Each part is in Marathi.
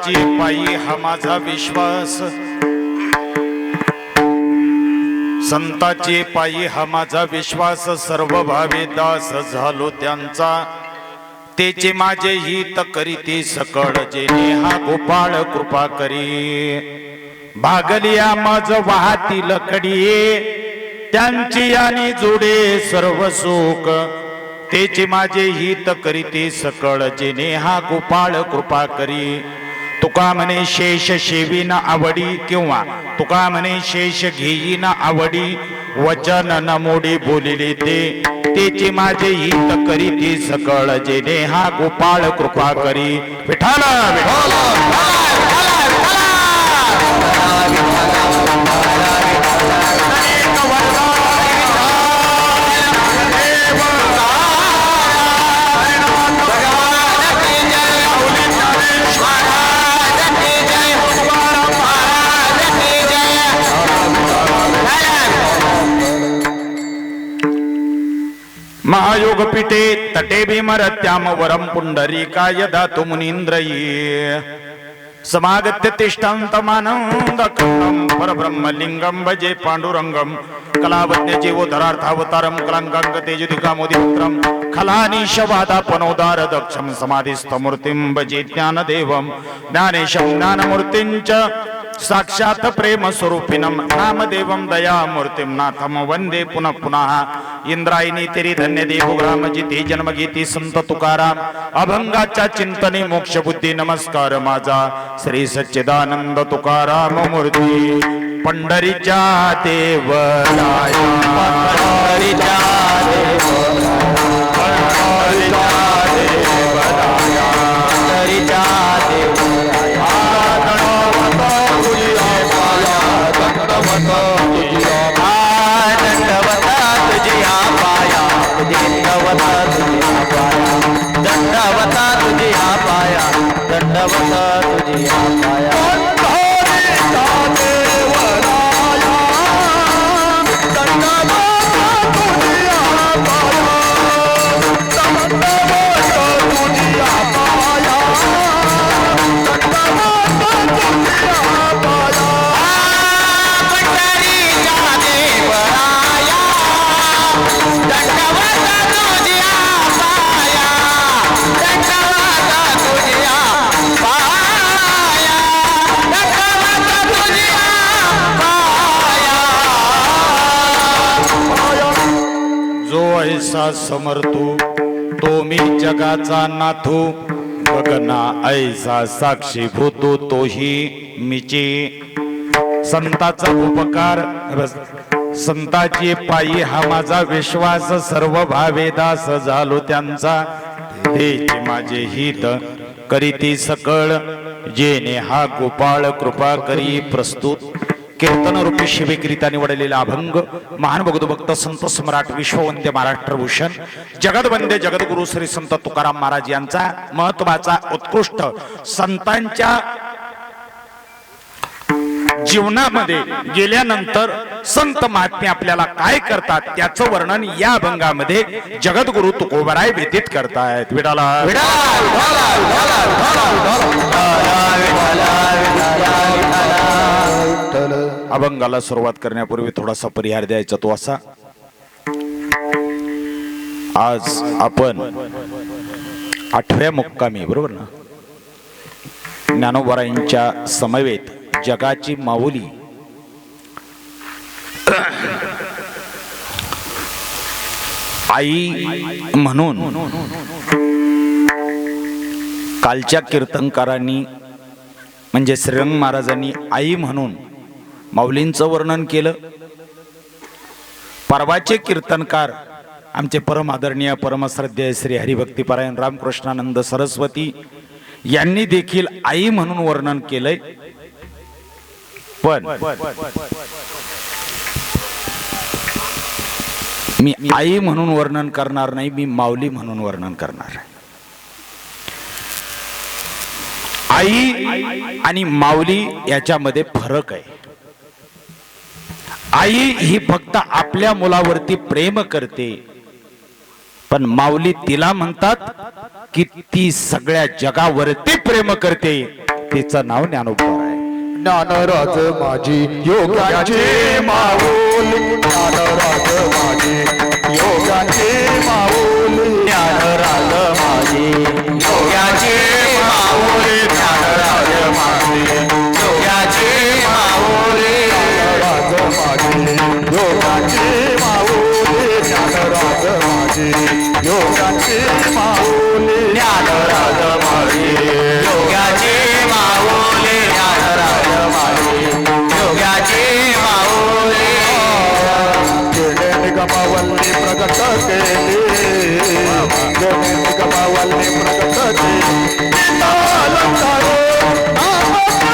संताची पायी हा माझा विश्वास, संताची पायी हा माझा विश्वास, सर्व भावे दास झालो त्यांचा, तेचे माझे हित करीती सकळ, जेणे हा गोपाळ कृपा करी, भागलिया मज वाहतील कडीये, त्यांची आणि जोडे सर्व सुख, तेचे माझे हित करीती सकळ, जेणे हा गोपाळ कृपा करी, तुका म्हणे शेष शेवीन आवडी, किंवा तुका म्हणे शेष घेईन आवडी, वचन न मोडी बोलिले ते, तेचे माझे हित करीती सकळ, जेणे हा गोपाळ कृपा करी, विठ्ठल महायोग पीठे तटे भीमरत्याम वरम पुंडरीकाय धातु मुनींद्रये, समागत्य तिष्ठान्तमानंद कंदं परब्रह्मलिंगं भजे पांडुरंगं, कलावज्ञ जीवोधरार्थावतारं कलंकांक तेजोदिकामोदिपुत्रं, खलानीशवादापनोदार दक्षं समाधिस्थमूर्तिं भजे ज्ञानदेवं, ज्ञानेशं ज्ञानमूर्तिञ्च साक्षात प्रेम स्वरूपिणं, नामदेवं दयामूर्तिं नाथं वंदे पुनः पुनः, इंद्रायणी तेरी धन्य देवग्राम जिते जन्मगीती संत तुकाराम, अभंगाच्या चिंतने मोक्ष बुद्धी नमस्कार माझा, श्री सच्चिदानंद तुकाराम मूर्ती, पंढरीच्या देवराया, पंढरीच्या देवराया, पंढरीच्या देवराया, दंडवता तुझिया पाया, दंडवता तुझिया पाया, दंडवता तुझिया पाया, दंडवता तुझिया पाया, ऐसा समर्थू तो मी जगाचा नाथू, गगना ऐसा साक्षी भूतो तोही मीची, संताचा उपकार संताची पायी हा माझा विश्वास, सर्व भावे दास झालो त्यांचा, तेचे माझे हित करीती सकळ, जेणे हा गोपाळ कृपा करी, प्रस्तुत कीर्तन रूपी शिवेकरिता निवडलेला अभंग, महान भगवत भक्त संत सम्राट विश्ववंद्य महाराष्ट्रभूषण जगदवंद्य जगद्गुरु श्री संत तुकाराम महाराज यांचा महत्वाचा उत्कृष्ट संतांच्या जीवनामध्ये गेल्यानंतर संत महात्मे आपल्याला काय करतात त्याचं वर्णन या अभंगामध्ये जगद्गुरु तुकोबराय व्यतीत करतायत. विडाला अभंगाला सुरुवात करण्यापूर्वी थोडासा परिहार द्यायचा तो असा, आज आपण 8व्या मुक्कामी, बरोबर ना, ज्ञानोबरायांच्या समवेत जगाची माऊली आई म्हणून कालच्या कीर्तनकारांनी म्हणजे श्रीरंग महाराजांनी आई म्हणून माऊलींचं वर्णन केलं. परवाचे कीर्तनकार आमचे परम आदरणीय परमश्रद्धेय श्री हरिभक्तीपरायण रामकृष्णानंद सरस्वती यांनी देखील आई म्हणून वर्णन केलंय. पण मी आई म्हणून वर्णन करणार नाही, मी माऊली म्हणून वर्णन करणार आहे. आई आणि माऊली याच्यामध्ये फरक आहे. आई ही फक्त आपल्या मुलावरती प्रेम करते, पण माऊली तिला म्हणतात की ती सगळ्या जगावरती प्रेम करते. तिचं नाव ज्ञानोबा आहे. ज्ञानराज माझी योगाचे माऊल, ज्ञानराज माझी योगाचे माऊल, ज्ञानराज माझे योगाचे माऊल, ज्ञानराज माझे योगाचे माऊल, ज्ञानराज माझे योगाचे माऊल, ज्ञानराज माझे योगाचे माऊल, ज्ञानराज माझे योगाचे माऊल, ज्ञानराज माझे योगाचे माऊल. केले निगमावल्ली प्रगट केली, केले निगमावल्ली प्रगट केली, गीता अलंकार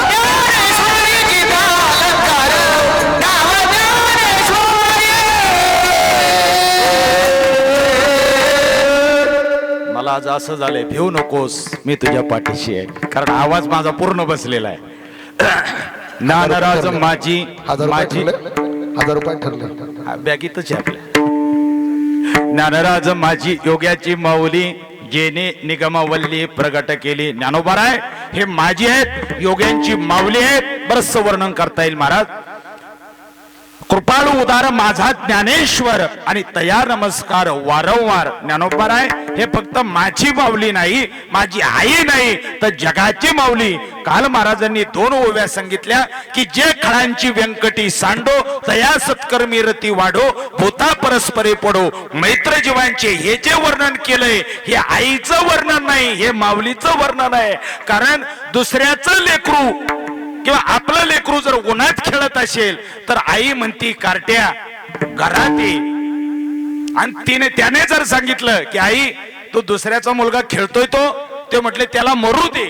ज्ञानेश्वरी गीता अलंकार, नाव ज्ञानेश्वरी. मला आज असं झालंय, भिवू नकोस, मी तुझ्या पाठीशी आहे, कारण आवाज माझा पूर्ण बसलेला आहे. ज्ञानराज माझी 1000 रुपये ठरले. बॅगीतच आहे आपल्या. ज्ञानराज माझी योग्याची माऊली, जेने निगमावल्ली प्रगट केली. ज्ञानोबाराय हे माझी आहेत, योग्यांची माऊली आहेत. बरंच वर्णन करता येईल महाराज. कृपाळू उदार माझा ज्ञानेश्वर आणि तया नमस्कार वारंवार. ज्ञानोबाराय हे फक्त माझी माऊली नाही, माझी आई नाही, तर जगाची माऊली. काल महाराजांनी 2 ओव्या सांगितल्या की जे खळांची व्यंकटी सांडो, तया सत्कर्मी रती वाढो, भूता परस्परे पडो. मैत्र जीवांचे हे जे वर्णन केलंय हे आईचं वर्णन नाही, हे माऊलीचं वर्णन आहे. कारण दुसऱ्याचं लेकरू किंवा आपलं लेकरू जर उन्हात खेळत असेल तर आई म्हणती कार्ट्या घरात ये. आणि त्याने जर सांगितलं की आई तो दुसऱ्याचा मुलगा खेळतोय, ते म्हटले त्याला मरू दे.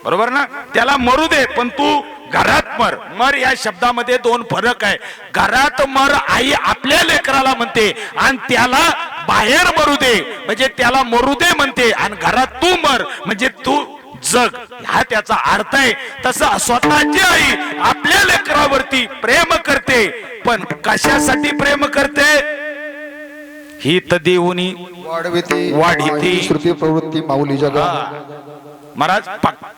बरोबर ना, त्याला मरू दे, पण तू घरात मर. मर या शब्दामध्ये 2 फरक आहे. घरात मर आई आपल्या लेकराला म्हणते, आणि त्याला बाहेर मरू दे म्हणजे त्याला मरू दे म्हणते, आणि घरात तू मर म्हणजे तू जग. हा त्याचा अर्थ आहे. तसं स्वतःची आई आपल्या लेकरावरती प्रेम करते, पण कशासाठी प्रेम करते? ही तदेऊनी वाढीती श्रुती प्रवृत्ती माऊली जगा. महाराज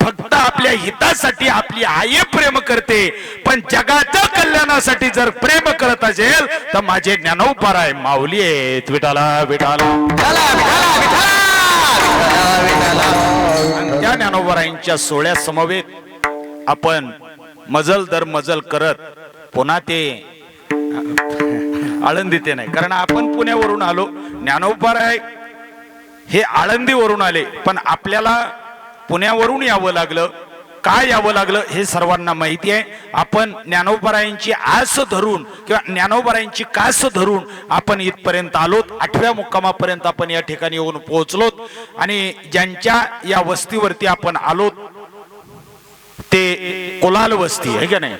फक्त आपल्या हितासाठी आपली आई प्रेम करते, पण जगाच्या कल्याणासाठी जर प्रेम करत असेल तर माझे ज्ञानोबाराय माऊली आहेत. विठाला विठाला त्या ज्ञानोबारायांच्या सोहळ्या समवेत आपण मजल दर मजल करत पुन्हा ते आळंदी ते नाही, कारण आपण पुण्यावरून आलो. ज्ञानोबाराय हे आळंदीवरून आले, पण आपल्याला पुण्यावरून यावं लागलं. काय यावं लागलं हे सर्वांना माहिती आहे. आपण ज्ञानोबारायांची आस धरून किंवा ज्ञानोबारायांची कास धरून आपण इथपर्यंत आलोत. 8व्या मुक्कामापर्यंत आपण या ठिकाणी येऊन पोहोचलोत. आणि ज्यांच्या या वस्तीवरती आपण आलोत ते कोलाल वस्ती आहे का नाही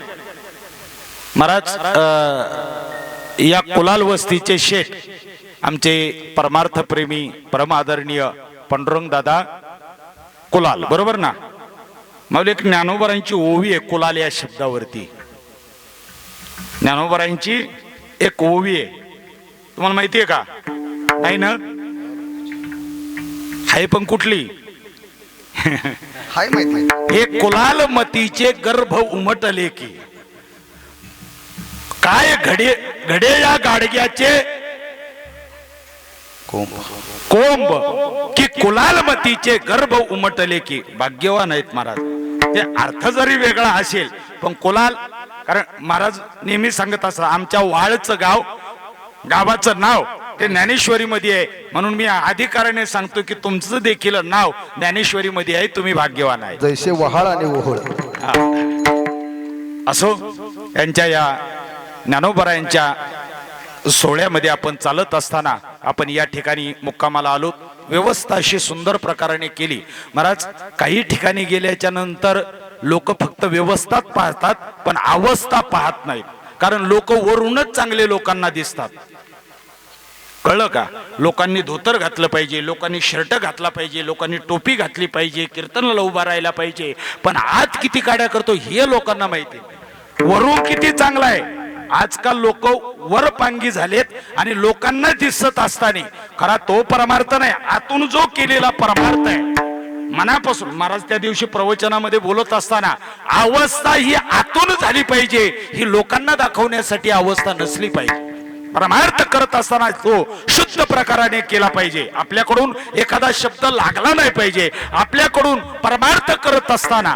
महाराज? या कोलाल वस्तीचे शेठ आमचे परमार्थ प्रेमी परम आदरणीय पांडुरंग दादा कुलाल, बरोबर ना? मग एक ज्ञानोबारांची ओवी आहे कुलाल या शब्दावरती. ज्ञानोबारांची एक ओवी आहे, तुम्हाला माहिती आहे का? नाही ना? हाय पण कुठली? हाय माहिती. हे कुलाल मतीचे गर्भ उमटले की काय घडे या गाडग्याचे कोंब की कुलालमतीचे गर्भ उमटले की. भाग्यवान आहेत महाराज. ते अर्थ जरी वेगळा असेल पण कुलाल, कारण महाराज नेहमी सांगत असतात आमच्या वाळचं गावाचं नाव ते ज्ञानेश्वरी मध्ये आहे, म्हणून मी अधिकाराने सांगतो की तुमचं देखील नाव ज्ञानेश्वरी मध्ये आहे. तुम्ही भाग्यवान आहे. जैसे वहाळ आणि ओहळ. असो, यांच्या या ज्ञानोबारायांच्या सोहळ्यामध्ये आपण चालत असताना आपण या ठिकाणी मुक्कामाला आलो. व्यवस्था अशी सुंदर प्रकाराने केली महाराज. काही ठिकाणी गेल्याच्या नंतर लोक फक्त व्यवस्थात पाहतात पण अवस्था पाहत नाहीत, कारण लोक वरूनच चांगले लोकांना दिसतात. कळलं का? लोकांनी धोतर घातलं पाहिजे, लोकांनी शर्ट घातला पाहिजे, लोकांनी टोपी घातली पाहिजे, कीर्तनाला उभा राहायला पाहिजे, पण आत किती काड्या करतो हे लोकांना माहिती. वरून किती चांगला आहे. आजकाल लोक वर पांगी झालेत आणि लोकांना दिसत असताना खरा तो परमार्थ नाही, आतून जो केलेला परमार्थ आहे. मनापासून महाराज त्या दिवशी प्रवचनामध्ये बोलत असताना अवस्था ही आतून झाली पाहिजे, ही लोकांना दाखवण्यासाठी अवस्था नसली पाहिजे. परमार्थ करत असताना तो शुद्ध प्रकाराने केला पाहिजे. आपल्याकडून एखादा शब्द लागला नाही पाहिजे. आपल्याकडून परमार्थ करत असताना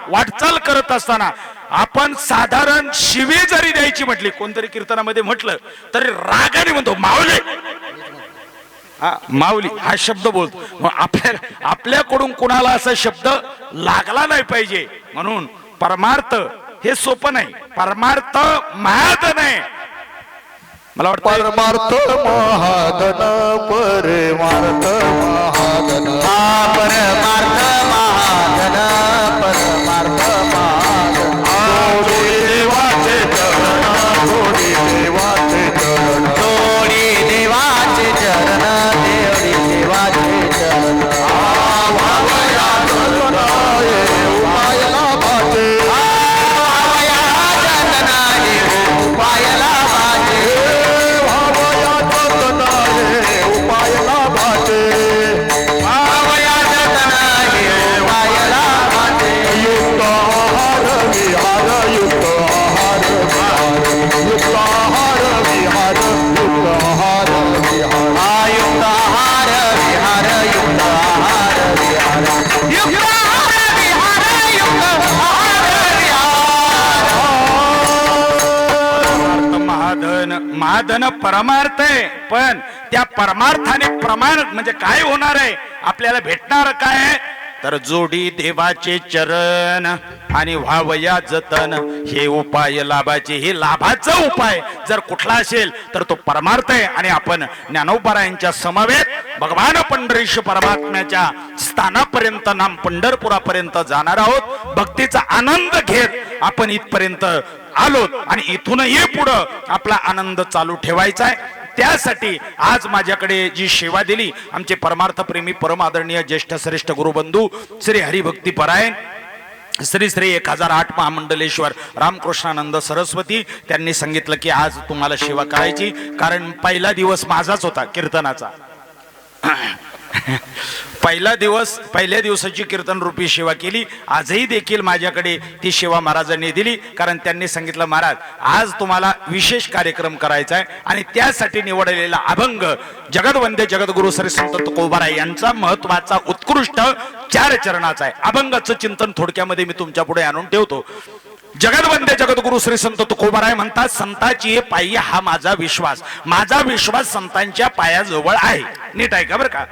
वाटचाल करत असताना आपण साधारण शिवी जरी द्यायची म्हटली, कोणतरी कीर्तनामध्ये म्हटलं तरी रागाने म्हणतो माऊली, माऊली हा शब्द बोलतो. आपल्याकडून कुणाला असा शब्द लागला नाही पाहिजे. म्हणून परमार्थ हे सोपं नाही. परमार्थ महाधन आहे. मला वाटतं परमार्थ महाधन, परमार्थ महाधन, परमार्थ महाधन, परमार्थ महाधन. जोडी देवाचे चरण, जोडी देवाचे चरण, जोडी देवाचे चरण, देवडी देवाचे चरण. भावया चरणाये उपायला भाते, भावया चरणाये उपायला भाते, भावया चरणाये उपायला भाते, भावया चरणाये उपायला भाते. युक्त आहार विहार, युक्त आहार विहार, युक्त आहार विहार, युक्त आहार विहार, आयुक्त आहार विहार, युक्त आहार विहार, युक्त आहार विहार, युक्त आहार विहार. महाधन परमार्थ आहे. पण त्या परमार्थाने प्रमाण म्हणजे काय होणार आहे, आपल्याला भेटणार काय आहे, तर जोडी देवाचे चरण आणि व्हावया जतन, हे उपाय लाभाचे. हे लाभाचा उपाय जर कुठला असेल तर तो परमार्थ आहे. आणि आपण ज्ञानोबरायांच्या समवेत भगवान पंढरीश परमात्म्याच्या स्थानापर्यंत, नाम पंढरपुरापर्यंत जाणार आहोत. भक्तीचा आनंद घेत आपण इथपर्यंत आलो आणि इथूनही पुढं आपला आनंद चालू ठेवायचा आहे. त्यासाठी आज माझ्याकडे जी सेवा दिली आमचे परमार्थ प्रेमी परम आदरणीय ज्येष्ठ श्रेष्ठ गुरुबंधू श्री हरिभक्ती परायण श्री श्री 1008 महामंडलेश्वर रामकृष्णानंद सरस्वती, त्यांनी सांगितलं की आज तुम्हाला सेवा करायची. कारण पहिला दिवस माझाच होता कीर्तनाचा. पहिल्या दिवसाची कीर्तन रूपी सेवा केली. आजही देखील माझ्याकडे ती सेवा महाराजांनी दिली. कारण त्यांनी सांगितलं महाराज आज तुम्हाला विशेष कार्यक्रम करायचा आहे आणि त्यासाठी निवडलेला अभंग जगदवंदे जगद्गुरु श्री संत तुकोबाराय यांचा महत्वाचा उत्कृष्ट 4 चरणाचा आहे. अभंगाचं चिंतन थोडक्यामध्ये मी तुमच्या पुढे आणून ठेवतो. जगदवंदे जगद्गुरु श्री संत तुकोबाराय म्हणतात, संताची पायी हा माझा विश्वास, माझा विश्वास संतांच्या पायाजवळ आहे. नीट आहे का बरं का.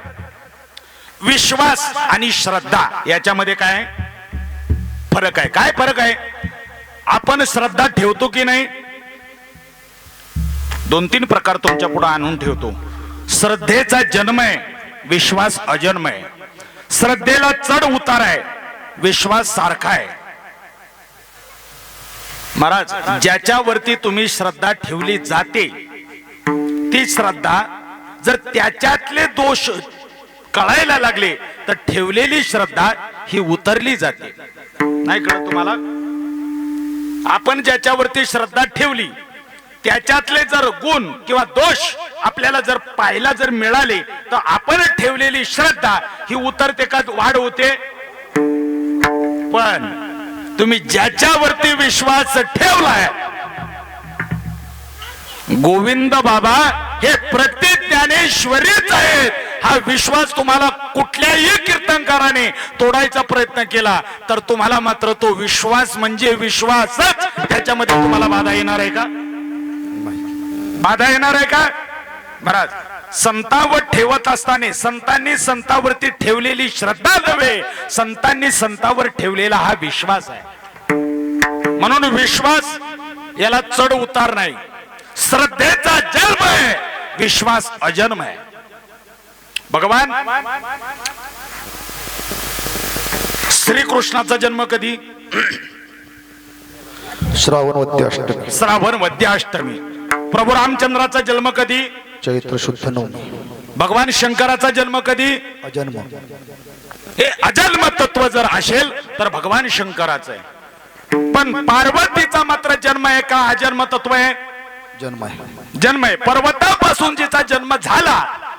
विश्वास आणि श्रद्धा याच्यामध्ये काय फरक आहे? काय फरक आहे? आपण श्रद्धा ठेवतो की नाही? 2-3 प्रकार तुमच्या पुढे आणून ठेवतो. श्रद्धेचा जन्म आहे, विश्वास अजन्म आहे. श्रद्धेला चढ उतार आहे, विश्वास सारखा आहे. महाराज ज्याच्यावरती तुम्ही श्रद्धा ठेवली जाते ती श्रद्धा जर त्याच्यातले दोष कळायला लागले तर ठेवलेली श्रद्धा ही उतरली जाते. नाही कळत तुम्हाला? आपण ज्याच्यावरती श्रद्धा ठेवली त्याच्यातले जर गुण किंवा दोष आपल्याला जर पाहायला जर मिळाले तर आपण ठेवलेली श्रद्धा ही उतरते का वाढ होते? पण तुम्ही ज्याच्यावरती विश्वास ठेवलाय, गोविंद बाबा हे प्रति ज्ञानेश्वरीच आहेत. हा विश्वास तुम्हाला कुठल्याही कीर्तनकाराने तोडायचा प्रयत्न केला तर तुम्हाला मात्र तो विश्वास म्हणजे विश्वासच, त्याच्यामध्ये तुम्हाला बाधा येणार आहे का? बाधा येणार आहे का? महाराज संतावर ठेवत असताना संतांनी संतावरती ठेवलेली श्रद्धा नव्हे, संतांनी संतावर ठेवलेला हा विश्वास आहे. म्हणून विश्वास याला चढ उतार नाही. श्रद्धेचा जन्म आहे, विश्वास अजन्म आहे. भगवान श्रीकृष्णाचा जन्म कधी? श्रावण वद्य अष्टमी. श्रावण वद्य अष्टमी. प्रभू रामचंद्राचा जन्म कधी? चैत्र शुद्ध नवमी. भगवान शंकराचा जन्म कधी? अजन्म. हे अजन्म तत्व जर असेल तर भगवान शंकराचं आहे. पण पार्वतीचा मात्र जन्म आहे का अजन्म तत्व आहे? जन्म आहे. जन्म आहे. पर्वतापासून जिचा जन्म झाला,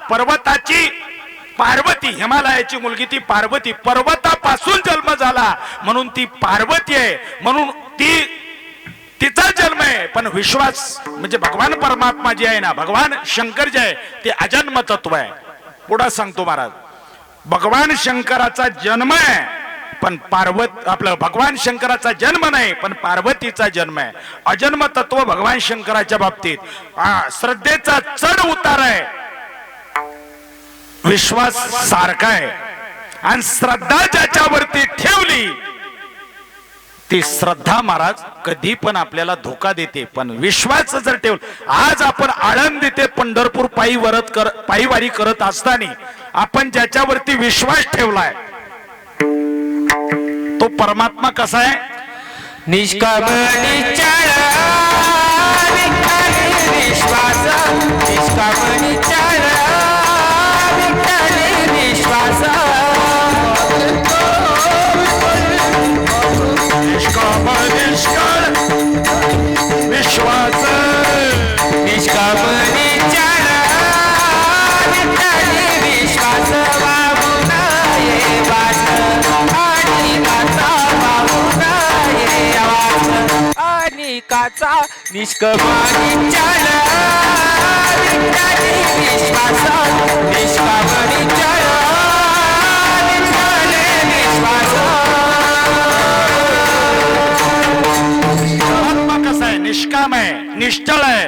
पर्वताची पार्वती हिमालयाची मुलगी ती पार्वती पर्वतापासून जन्म झाला म्हणून ती पार्वती आहे, म्हणून तिचा जन्म आहे. पण विश्वास म्हणजे भगवान परमात्मा जे आहे ना, भगवान शंकर जे आहे ते अजन्म तत्व आहे. पुढे सांगतो महाराज, भगवान शंकराचा जन्म आहे पण आपलं भगवान शंकराचा जन्म नाही पण पार्वतीचा जन्म आहे. अजन्म तत्व भगवान शंकराच्या बाबतीत श्रद्धेचा चढ उतार आहे, विश्वास सारखा आहे. आणि श्रद्धा ज्याच्यावरती ठेवली ती श्रद्धा महाराज कधी पण आपल्याला धोका देते. पण विश्वास जर ठेवला, आज आपण आळंदी ते पंढरपूर पायीवारी करत असताना आपण ज्याच्यावरती विश्वास ठेवलाय तो परमात्मा कसा आहे? निष्काम निश्चळ विठ्ठल विश्वास, निष्काम निश्चळ विठ्ठल विश्वास, निष्काम निष्कळ विश्वास, निष्काम निश्चळ विठ्ठल विश्वास, वाहून ये वास अनिकाचा, वाहून ये वास अनिकाचा, निष्काम निश्चळ विठ्ठल विश्वास, निष्काम निश्चळ विठ्ठल विश्वास. परमात्मा कसा आहे? निष्काम आहे, निश्चळ आहे.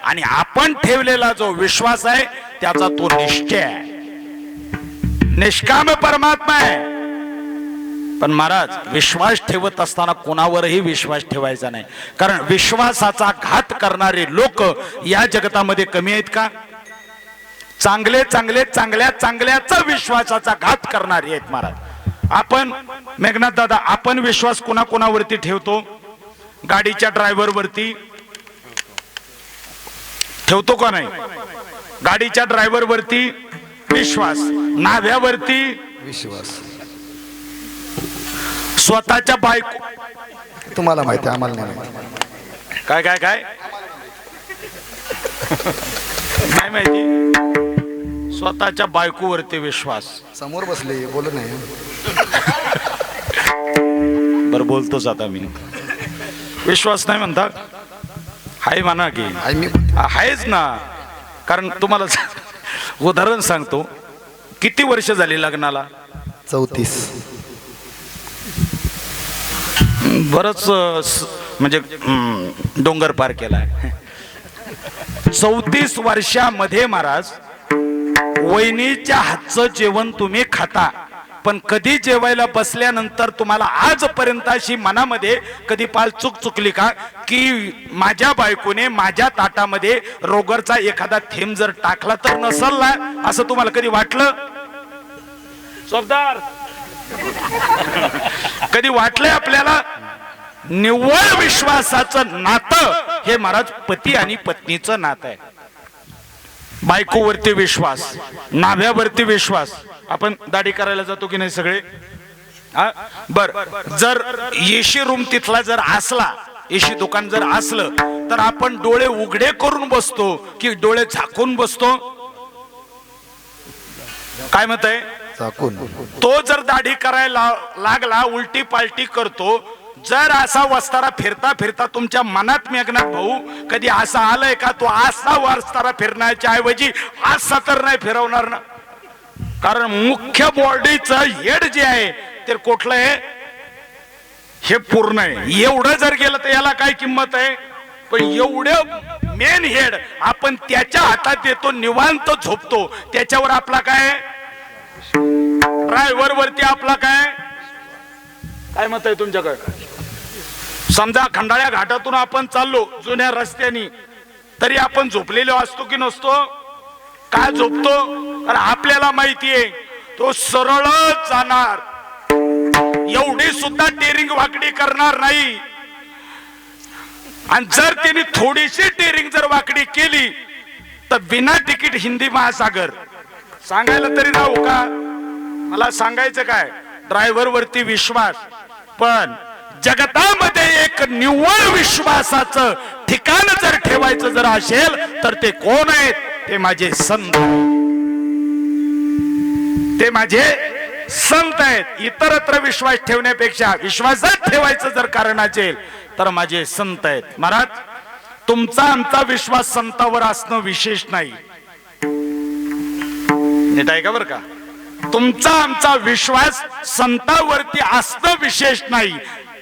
आणि आपण ठेवलेला जो विश्वास आहे त्याचा तो निश्चय आहे. निष्काम परमात्मा आहे. पण महाराज विश्वास ठेवत असताना कोणावरही विश्वास ठेवायचा नाही, कारण विश्वासाचा घात करणारे लोक या जगतामध्ये कमी आहेत का? चांगले चांगले चांगल्या चांगल्याचा विश्वासाचा घात करणारे आहेत महाराज. आपण मेघनाथ दादा, आपण विश्वास कोणाकोणावरती ठेवतो? गाडीच्या ड्रायव्हर वरती ठेवतो का नाही? गाडीच्या ड्रायव्हर वरती विश्वास, नाव्यावरती विश्वास. स्वतःच्या बायको, तुम्हाला माहिती आहे, आम्हाला नाही माहिती. काय काय काय नाही माहिती. स्वतःच्या बायकोवरती विश्वास. समोर बसले, बोलू नाही. बर बोलतोच आता मी. विश्वास नाही म्हणता, हाय म्हणा की आहेच ना. कारण तुम्हाला उदाहरण सांगतो, किती वर्ष झाली लग्नाला? 34. बरच म्हणजे डोंगर पार केलाय. 34 वर्षामध्ये महाराज वहिनीच्या हातचं जेवण तुम्ही खाता, पण कधी जेवायला बसल्यानंतर तुम्हाला आजपर्यंत अशी मनामध्ये कधी पाल चुकली का की माझ्या बायकोने माझ्या ताटामध्ये रोगरचा एखादा थेंब जर टाकला तर नसल ना, असं तुम्हाला कधी वाटलं? सरदार कधी वाटलंय आपल्याला? निव्वळ विश्वासाचं नातं हे महाराज पती आणि पत्नीचं नातं आहे. बायकोवरती विश्वास, नाभ्यावरती विश्वास. आपण दाढी करायला जातो की नाही सगळे? बर, जर एसी रूम तिथला जर असला, एसी दुकान जर असलं तर आपण डोळे उघडे करून बसतो की डोळे झाकून बसतो? काय मत आहे? झाकून. तो जर दाढी करायला लागला, उलटी पालटी करतो, जर असा वस्तारा फिरता फिरता तुमच्या मनात मेघनाथ भाऊ कधी असा आलंय का तो असा वस्तारा फिरण्याच्या ऐवजी असा तर नाही फिरवणार ना? कारण मुख्य बॉडीचं हेड जे आहे ते कुठलं आहे? हे पूर्ण आहे. एवढं जर गेलं तर याला काय किंमत आहे? पण एवढं मेन हेड आपण त्याच्या हातात देतो, निवांत झोपतो, त्याच्यावर आपला काय? ड्रायव्हर वरती आपला काय मत आहे तुमच्याकडे? समजा खंडाळ्या घाटातून आपण चाललो जुन्या रस्त्यानी, तरी आपण झोपलेलो असतो की नसतो? काय झोपतो? कारण आपल्याला माहितीये तो सरळ जाणार, एवढी सुद्धा टेरिंग वाकडी करणार नाही. आणि जर त्यांनी थोडीशी टेरिंग जर वाकडी केली तर बिना तिकीट हिंदी महासागर. सांगायला तरी जाऊ का? मला सांगायचं काय? ड्रायव्हर वरती विश्वास. पण जगतामध्ये एक निव्वळ विश्वासाचं ठिकाण जर ठेवायचं जर असेल तर ते कोण आहेत? ते माझे संत. ते माझे संत आहेत. इतरत्र विश्वास ठेवण्यापेक्षा विश्वासात ठेवायचं जर कारण असेल तर माझे संत आहेत. महाराज, तुमचा आमचा विश्वास संतावर असणं विशेष नाही. नीट आहे का बरं का? तुमचा आमचा विश्वास संतावरती असणं विशेष नाही.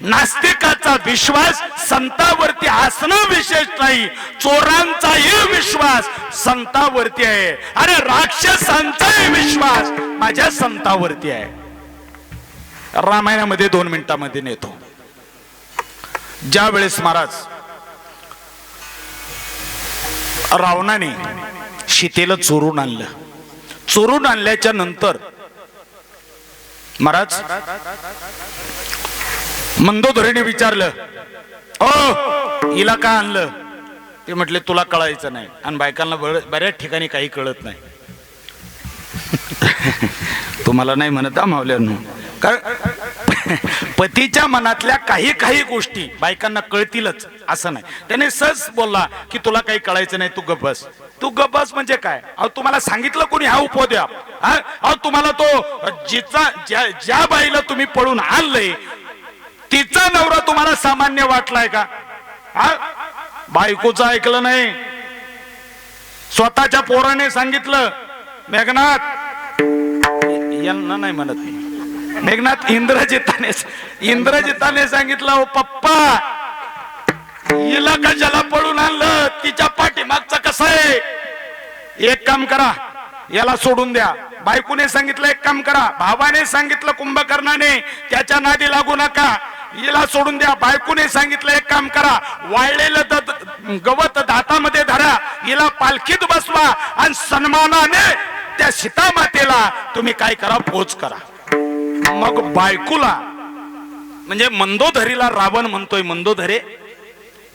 नास्तिकाचा विश्वास संतावरती असणं विशेष नाही. चोरांचाही विश्वास संतावरती आहे. अरे राक्षसांचाही विश्वास माझ्या संतावरती आहे. रामायणामध्ये 2 मिनिटांमध्ये नेतो. ज्या वेळेस महाराज रावणाने सीतेला चोरून आणलं, चोरून आणल्याच्या नंतर महाराज मंदोदरीने विचारलं, ओ हिला का आणलं? ते म्हटले तुला कळायचं नाही. आणि बायकांना बऱ्याच ठिकाणी काही कळत नाही. तुम्हाला नाही म्हणत मावल्यांनो, पतीच्या मनातल्या काही काही गोष्टी बायकांना कळतीलच असं नाही. त्याने सहज बोलला की तुला काही कळायचं नाही, तू गप्प बस. तू गप्प बस म्हणजे काय? अहो तुम्हाला सांगितलं कोणी हा उपद्या? अहो तुम्हाला तो ज्या बाईला तुम्ही पळून आणलंय तिचा नवरा तुम्हाला सामान्य वाटलाय का? बायकोचं ऐकलं नाही, स्वतःच्या पोराने सांगितलं. मेघनाथ यांना नाही म्हणत मी, मेघनाथ इंद्रजिताने सांगितलं, ओ पप्पा हिला कशाला पळून आणलं? तिच्या पाठीमागचं कसं आहे? एक काम करा, याला सोडून द्या. बायकोने सांगितलं एक काम करा. भावाने सांगितलं कुंभकर्णाने त्याच्या नादी लागू नका, हिला सोडून द्या. बायकोने सांगितलं एक काम करा, वाळलेलं गवत दातामध्ये धरा, हिला पालखीत बसवा आणि सन्मानाने त्या सीता मातेला तुम्ही काय करा, पोच करा. मग बायकोला म्हणजे मंदोदरीला रावण म्हणतोय, मंदोदरे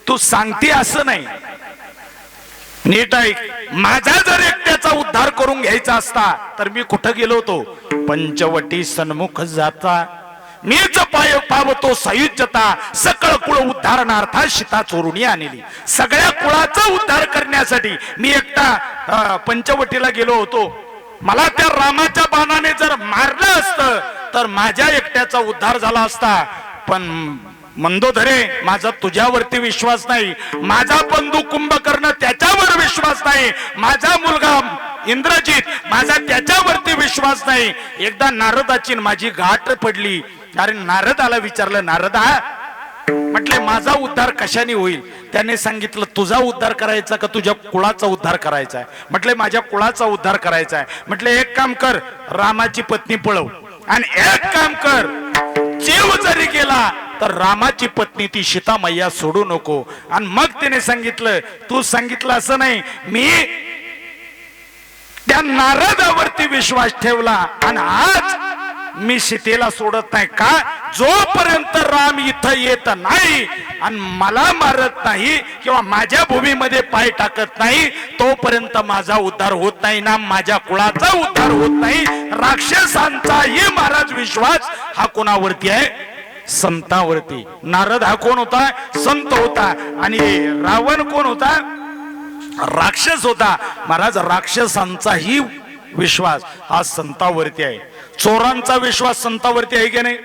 तू सांगते असं नाही, नीट ऐक. माझा जर एकट्याचा उद्धार करून घ्यायचा असता तर मी कुठं गेलो होतो? पंचवटी सन्मुख जाता मीच पाय पावतो सायुज्यता, सकळ कुळ उद्धारणार्था सीता चोरुणी आणली. सगळ्या कुळाचा उद्धार करण्यासाठी मी एकटा पंचवटीला गेलो होतो. मला त्या रामाच्या बाणाने जर मारलं असतं तर माझ्या एकट्याचा उद्धार झाला असता. पण मंदोदरे माझा तुझ्यावरती विश्वास नाही, माझा बंधू कुंभकर्ण त्याच्यावर विश्वास नाही, माझा मुलगा इंद्रजित माझा त्याच्यावरती विश्वास नाही. एकदा नारदाची माझी गाठ पडली. अरे नारदाला विचारलं, नारदा म्हटले माझा उद्धार कशाने होईल? त्याने सांगितलं तुझा उद्धार करायचा का तुझ्या कुळाचा उद्धार करायचा आहे? म्हटले माझ्या कुळाचा उद्धार करायचा आहे. म्हटले एक काम कर, रामाची पत्नी पळव, आणि एक काम कर, जीव जरी गेला तर रामाची पत्नी ती सीता मैया सोडू नको. आणि मग त्याने सांगितलं तू सांगितलं असं नाही, मी त्या नारदावरती विश्वास ठेवला आणि आज मी सीतेला सोडत नाही. का? जोपर्यंत राम इथं येत नाही आणि मला मारत नाही किंवा माझ्या भूमीमध्ये पाय टाकत नाही तोपर्यंत माझा उद्धार होत नाही ना माझ्या कुळाचा उद्धार होत नाही. राक्षसांचाही महाराज विश्वास हा कोणावरती आहे? संतावरती. नारद हा कोण होता? संत होता. आणि रावण कोण होता? राक्षस होता. महाराज राक्षसांचाही विश्वास हा संतावरती आहे. चोरांचा विश्वास संतावरती आहे की नाही?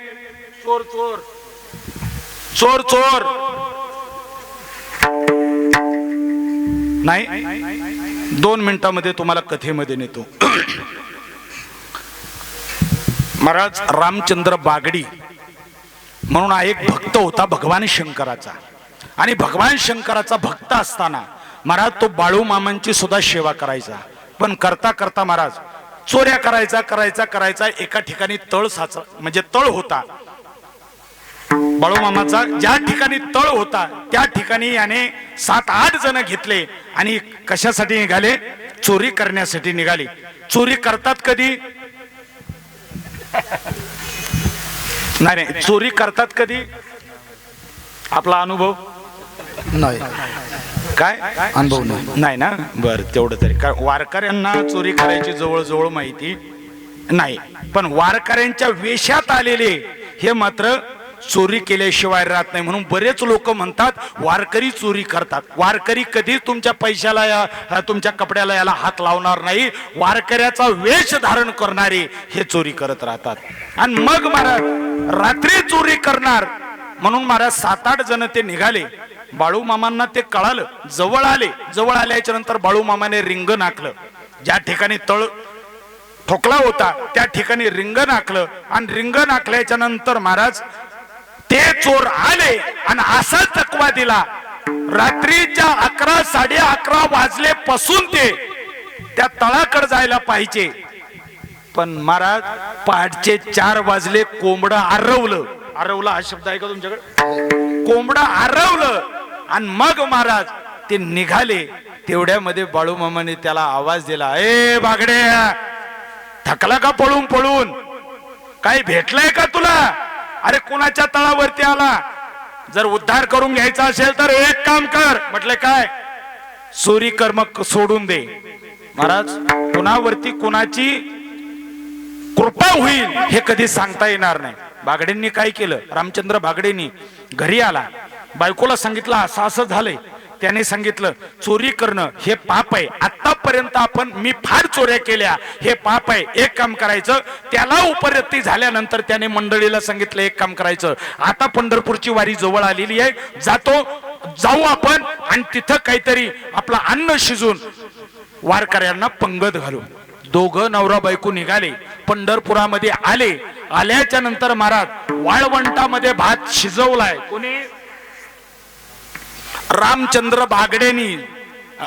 चोर चोर चोर चोर नाही. 2 मिनिटांमध्ये तुम्हाला कथेमध्ये नेतो. महाराज रामचंद्र बागडी म्हणून एक भक्त होता भगवान शंकराचा. आणि भगवान शंकराचा भक्त असताना महाराज तो बाळू मामांची सुद्धा सेवा करायचा. पण करता करता महाराज चोऱ्या करायचा. एका ठिकाणी तळ साचा म्हणजे तळ होता बाळू मामाचा. ज्या ठिकाणी तळ होता त्या ठिकाणी याने 7-8 जण घेतले आणि कशासाठी निघाले? चोरी करण्यासाठी निघाले. चोरी करतात कधी? नाही, चोरी करतात कधी? आपला अनुभव नाही, काय अनुभव नाही ना? बर, तेवढं तरी. काय वारकऱ्यांना चोरी करायची जवळ माहिती नाही, पण वारकऱ्यांच्या वेशात आलेले हे मात्र चोरी केल्याशिवाय राहत नाही. म्हणून बरेच लोक म्हणतात वारकरी चोरी करतात. वारकरी कधीच तुमच्या पैशाला तुमच्या कपड्याला याला हात लावणार नाही. वारकऱ्याचा वेश धारण करणारे हे चोरी करत राहतात. आणि मग महाराज रात्री चोरी करणार म्हणून महाराज 7-8 जण ते निघाले. बाळू मामांना ते कळालं, जवळ आले. जवळ आल्याच्या नंतर बाळू मामाने रिंग नाकलं. ज्या ठिकाणी तळ ठोकला होता त्या ठिकाणी रिंग नाकलं. आणि रिंग नाकल्याच्या नंतर महाराज ते चोर आले आणि असा चकवा दिला. रात्रीच्या 11, 11:30 वाजले पासून ते त्या तळाकडे जायला पाहिजे, पण महाराज पहाटचे 4 वाजले कोंबडं आरवलं. आरवलं हा शब्द आहे का तुमच्याकडे? कोंबडं आरवलं आणि मग महाराज ते निघाले. तेवढ्यामध्ये बाळू मामाने त्याला आवाज दिला, ए बागडे, थकला का पळून पळून? काही भेटलंय का तुला? अरे कुणाच्या तळावरती आला? जर उद्धार करून घ्यायचा असेल तर एक काम कर. म्हटलं काय? चोरी कर्म सोडून दे. महाराज कुणावरती कुणाची कृपा होईल हे कधी सांगता येणार नाही. बागडेंनी काय केलं? रामचंद्र बागडेंनी घरी आला, बायकोला सांगितलं असं असं झालंय. त्याने सांगितलं चोरी करणं हे पाप आहे. आतापर्यंत मी फार चोऱ्या केल्या, हे पाप आहे. एक काम करायचं. त्याला उपरती झाल्यानंतर त्याने मंडळीला सांगितलं एक काम करायचं, आता पंढरपूरची वारी जवळ आलेली आहे, जाऊ आपण आणि तिथं काहीतरी आपलं अन्न शिजून वारकऱ्यांना पंगत घालू. दोघं नवरा बायको निघाले, पंढरपुरामध्ये आले. आल्याच्या नंतर महाराज वाळवंटामध्ये भात शिजवलाय. कोणी? रामचंद्र बागडेंनी.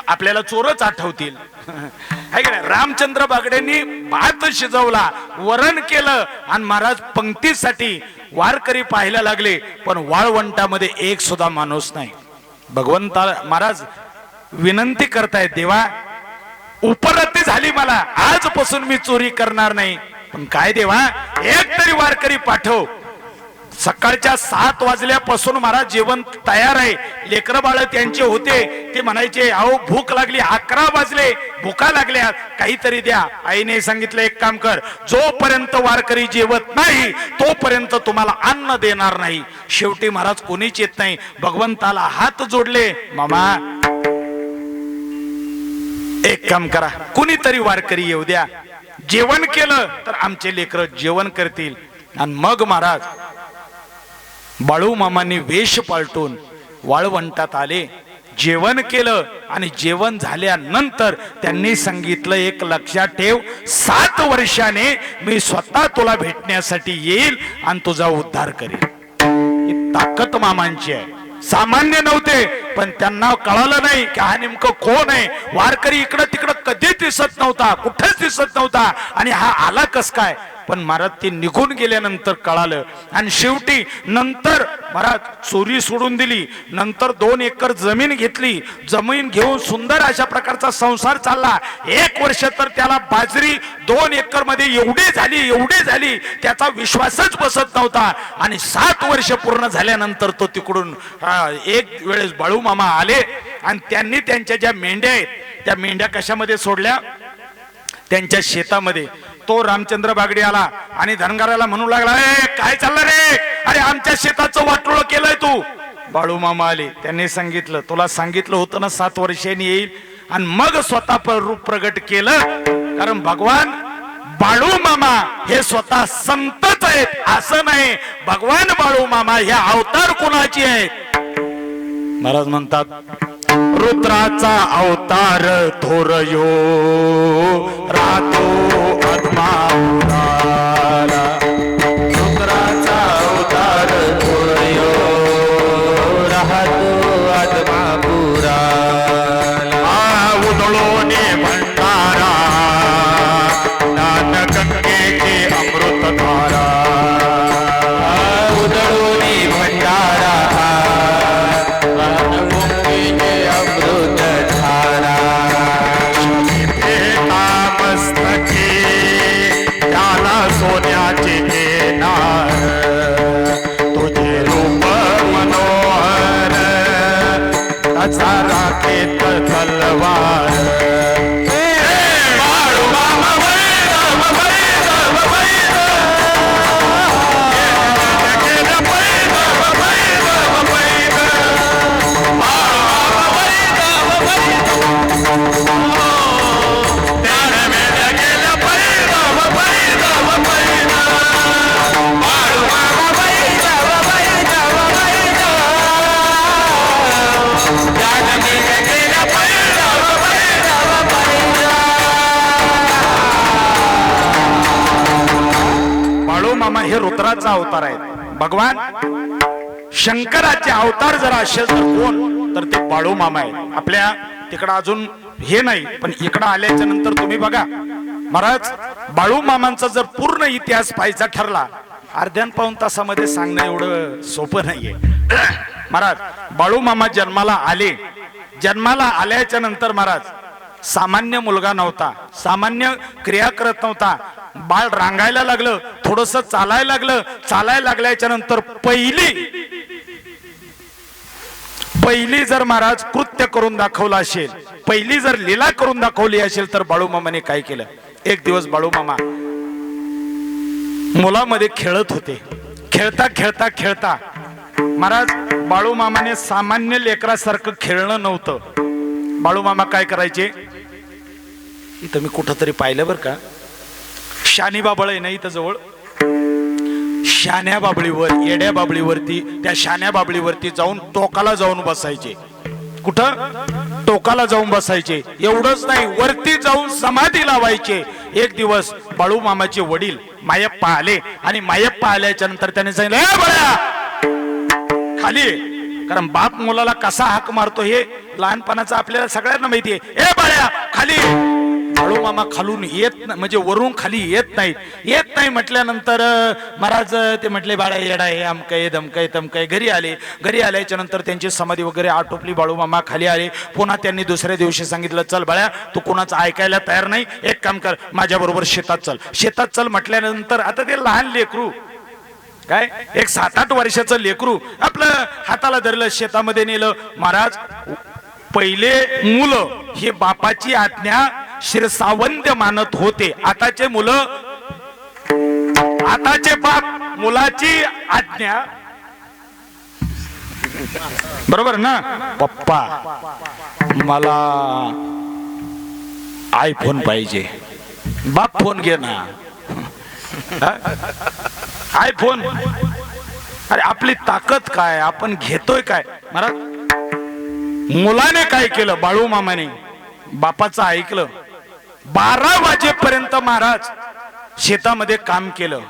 आपल्याला चोरच आठवतील है का नाही? रामचंद्र बागडेंनी भात शिजवला, वरण केलं आणि महाराज पंक्तीसाठी वारकरी पाहायला लागले. पण वाळवंटामध्ये एक सुद्धा माणूस नाही. भगवंता महाराज विनंती करतायत, देवा उपरती झाली मला, आजपासून मी चोरी करणार नाही. पण काय देवा, एक तरी वारकरी पाठव. सकाळच्या 7 वाजल्यापासून महाराज जेवण तयार आहे. लेकर बाळ त्यांचे होते, ते म्हणायचे अहो भूक लागली, 11 वाजले, भूका लागल्या, काहीतरी द्या. आईने सांगितलं एक काम कर, जोपर्यंत वारकरी जेवत नाही तोपर्यंत तुम्हाला अन्न देणार नाही. शेवटी महाराज कोणीच येत नाही. भगवंताला हात जोडले, मामा एक काम करा, कुणीतरी वारकरी येऊ द्या. जेवण केलं तर आमचे लेकर जेवण करतील. आणि मग महाराज बाळू मामांनी वेश पालटून वाळवंटात आले, जेवण केलं. आणि जेवण झाल्यानंतर त्यांनी सांगितलं एक लक्षात ठेव, 7 वर्षाने मी स्वतः तुला भेटण्यासाठी येईल आणि तुझा उद्धार करेल. ही ताकद मामांची आहे. सामान्य नव्हते, पण त्यांना कळालं नाही की हा नेमकं कोण आहे. वारकरी इकडं तिकडं कधी दिसत नव्हता, कुठेच दिसत नव्हता, आणि हा आला कस काय? पण महाराज ते निघून गेल्यानंतर कळालं. आणि शेवटी नंतर महाराज चोरी सोडून दिली. नंतर 2 एकर जमीन घेतली. जमीन घेऊन सुंदर अशा प्रकारचा संसार चालला. 1 वर्ष तर त्याला बाजरी 2 एकर मध्ये एवढी झाली त्याचा विश्वासच बसत नव्हता. आणि 7 वर्ष पूर्ण झाल्यानंतर तो तिकडून एक वेळेस बाळू मामा आले आणि त्यांनी त्यांच्या ज्या मेंढ्या आहेत त्या मेंढ्या कशामध्ये सोडल्या? त्यांच्या शेतामध्ये. तो रामचंद्र बागडे आला आणि धनगराला म्हणू लागला, ए काय चाललं रे? अरे आमच्या शेताचं वाटोळ केलंय तू. बाळू मामा आले, त्यांनी सांगितलं तुला सांगितलं होतं ना 7 वर्षांनी येईल. आणि मग स्वतः रूप प्रगट केलं. कारण भगवान बाळू मामा हे स्वतः संतच आहेत असं नाही. भगवान बाळू मामा हे अवतार कोणाचे आहेत? महाराज म्हणतात, रुद्राचा अवतार थोर यो रातो आत्मापुराला. रुद्राचा अवतार थोर यो राहतो आत्मापुराला. उदळोने भंडारा ज्ञान गंगेचे अमृत धारा. उदळोने भंडारा सोन्याचे घेणार तुझे रूप मनोहर त्याचा राखेत तलवार. बाळू हे रुद्राचा अवतार आहे. भगवान शंकराचे अवतार जर असेल तर कोण, तर ते बाळू मामा आहे. आपल्या तिकडं अजून हे नाही, पण इकडं आल्याच्या नंतर तुम्ही बघा महाराज, बाळू मामांचा जर पूर्ण इतिहास पाहायचा ठरला अर्ध्यान पाऊण तासामध्ये सांगणं एवढं सोपं नाहीये. महाराज बाळू मामा जन्माला आले, जन्माला आल्याच्या नंतर महाराज सामान्य मुलगा नव्हता, सामान्य क्रिया करत नव्हता. बाळ रांगायला लागलं, थोडस चालायला लागलं, चालायला लागल्याच्या नंतर पहिली जर महाराज कृत्य करून दाखवलं असेल, पहिली जर लीला करून दाखवली असेल तर बाळू मामाने काय केलं. एक दिवस बाळू मामा मुलामध्ये खेळत होते. खेळता खेळता खेळता महाराज बाळू मामाने सामान्य लेकरासारखं खेळणं नव्हतं. बाळू मामा काय करायचे, इथं मी कुठंतरी पाहिलं बरं का, शानी बाबळ आहे ना इथं जवळ, शान्या बाबळीवर, येड्या बाबळीवरती, त्या शान्या बाबळीवरती जाऊन टोकाला जाऊन बसायचे. कुठं? टोकाला जाऊन बसायचे. एवढंच नाही, वरती जाऊन समाधी लावायचे. एक दिवस बाळू मामाचे वडील मायप्पा आले आणि मायप्पा आल्याच्या नंतर त्याने सांगितलं, ए बाळा खाली ये. कारण बाप मुलाला कसा हाक मारतो हे लहानपणाचं आपल्याला सगळ्यांना माहिती आहे. ए बाळा खाली ये. बाळू मामा खालून येत म्हणजे वरून खाली येत नाही म्हटल्यानंतर महाराज ते म्हटले, बाळा येडा आहे, अमकय धमकय तमकय. घरी आले. घरी आल्याच्या नंतर त्यांची समाधी वगैरे आटोपली. बाळू मामा खाली आले. पुन्हा त्यांनी दुसऱ्या दिवशी सांगितलं, चल बाळा तू कोणाचं ऐकायला तयार नाही, एक काम कर, माझ्या बरोबर शेतात चल. शेतात चल म्हटल्यानंतर आता ते लहान लेकरू काय, एक 7-8 वर्षाचं लेकरू आपलं हाताला धरलं, शेतामध्ये नेलं. महाराज पहिले मुलं हे बापाची आज्ञा शिरसावंत मानत होते. आताचे मुलं, आताचे बाप मुलाची आज्ञा, बरोबर ना, पप्पा मला आयफोन पाहिजे. बाप फोन घे ना, आयफोन. अरे आपली ताकद काय, आपण घेतोय काय. महाराज मुलाने काय केलं, बाळू मामाने बापाचं ऐकलं. 12 वाजेपर्यंत महाराज शेतामध्ये काम केलं.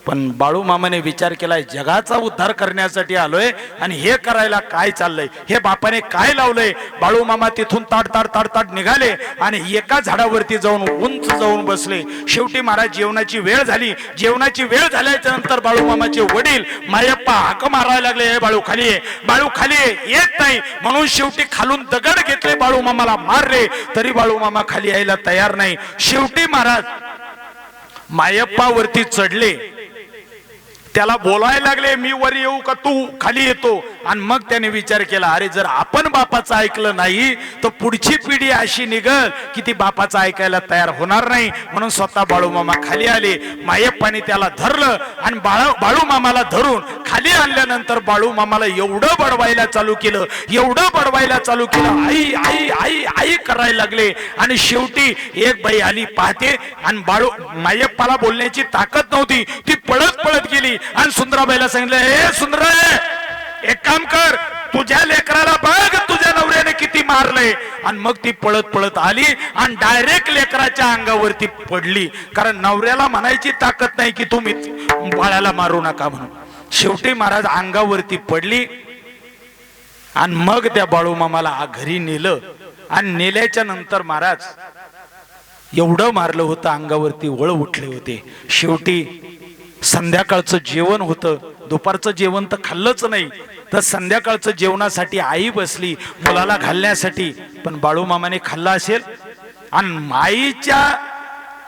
पण बाळू मामाने विचार केलाय, जगाचा उद्धार करण्यासाठी आलोय आणि हे करायला काय चाललंय, हे बापाने काय लावलंय. बाळू मामा तिथून ताड निघाले आणि एका झाडावरती जाऊन उंच जाऊन बसले. शेवटी महाराज जेवणाची वेळ झाली. जेवणाची वेळ झाल्याच्या नंतर बाळू मामाचे वडील मायप्पा हाक मारायला लागले, हे बाळू खाली ये, बाळू खाली ये. येत नाही म्हणून शेवटी खालून दगड घेतले, बाळू मामाला मारले. तरी बाळू मामा खाली यायला तयार नाही. शेवटी महाराज मायप्पा वरती चढले, त्याला बोलायला लागले, मी वर येऊ का तू खाली येतो. आणि मग त्याने विचार केला, अरे जर आपण बापाचं ऐकलं नाही तर पुढची पिढी अशी निघल की ती बापाचं ऐकायला तयार होणार नाही. म्हणून स्वतः बाळू मामा खाली आले. मायप्पाने त्याला धरलं आणि बाळू मामाला धरून खाली आणल्यानंतर बाळू मामाला एवढं बडवायला चालू केलं, एवढं बडवायला चालू केलं, आई आई आई आई करायला लागले. आणि शेवटी एक बाई आली पाहते आणि मायप्पाला बोलण्याची ताकद नव्हती, ती पळत पळत गेली आणि सुंदराबाईला सांगितलं, हे सुंदरा एक काम कर, तुझ्या लेकराला बघ तुझ्या नवऱ्याने किती मारलंय. आणि मग ती पळत पळत आली आणि डायरेक्ट लेकराच्या अंगावरती पडली. कारण नवऱ्याला म्हणायची ताकद नाही की तुम्ही बाळाला मारू नका म्हणून. शेवटी महाराज अंगावरती पडली आणि मग त्या बाळू मामाला घरी नेलं. आणि नेल्याच्या नंतर महाराज एवढं मारलं होतं, अंगावरती वळ उठले होते. शेवटी संध्याकाळचं जेवण होतं, दुपारचं जेवण तर खाल्लंच नाही, तर संध्याकाळचं जेवणासाठी आई बसली मुलाला घालण्यासाठी. पण बाळू मामाने खाल्लं असेल आणि आईच्या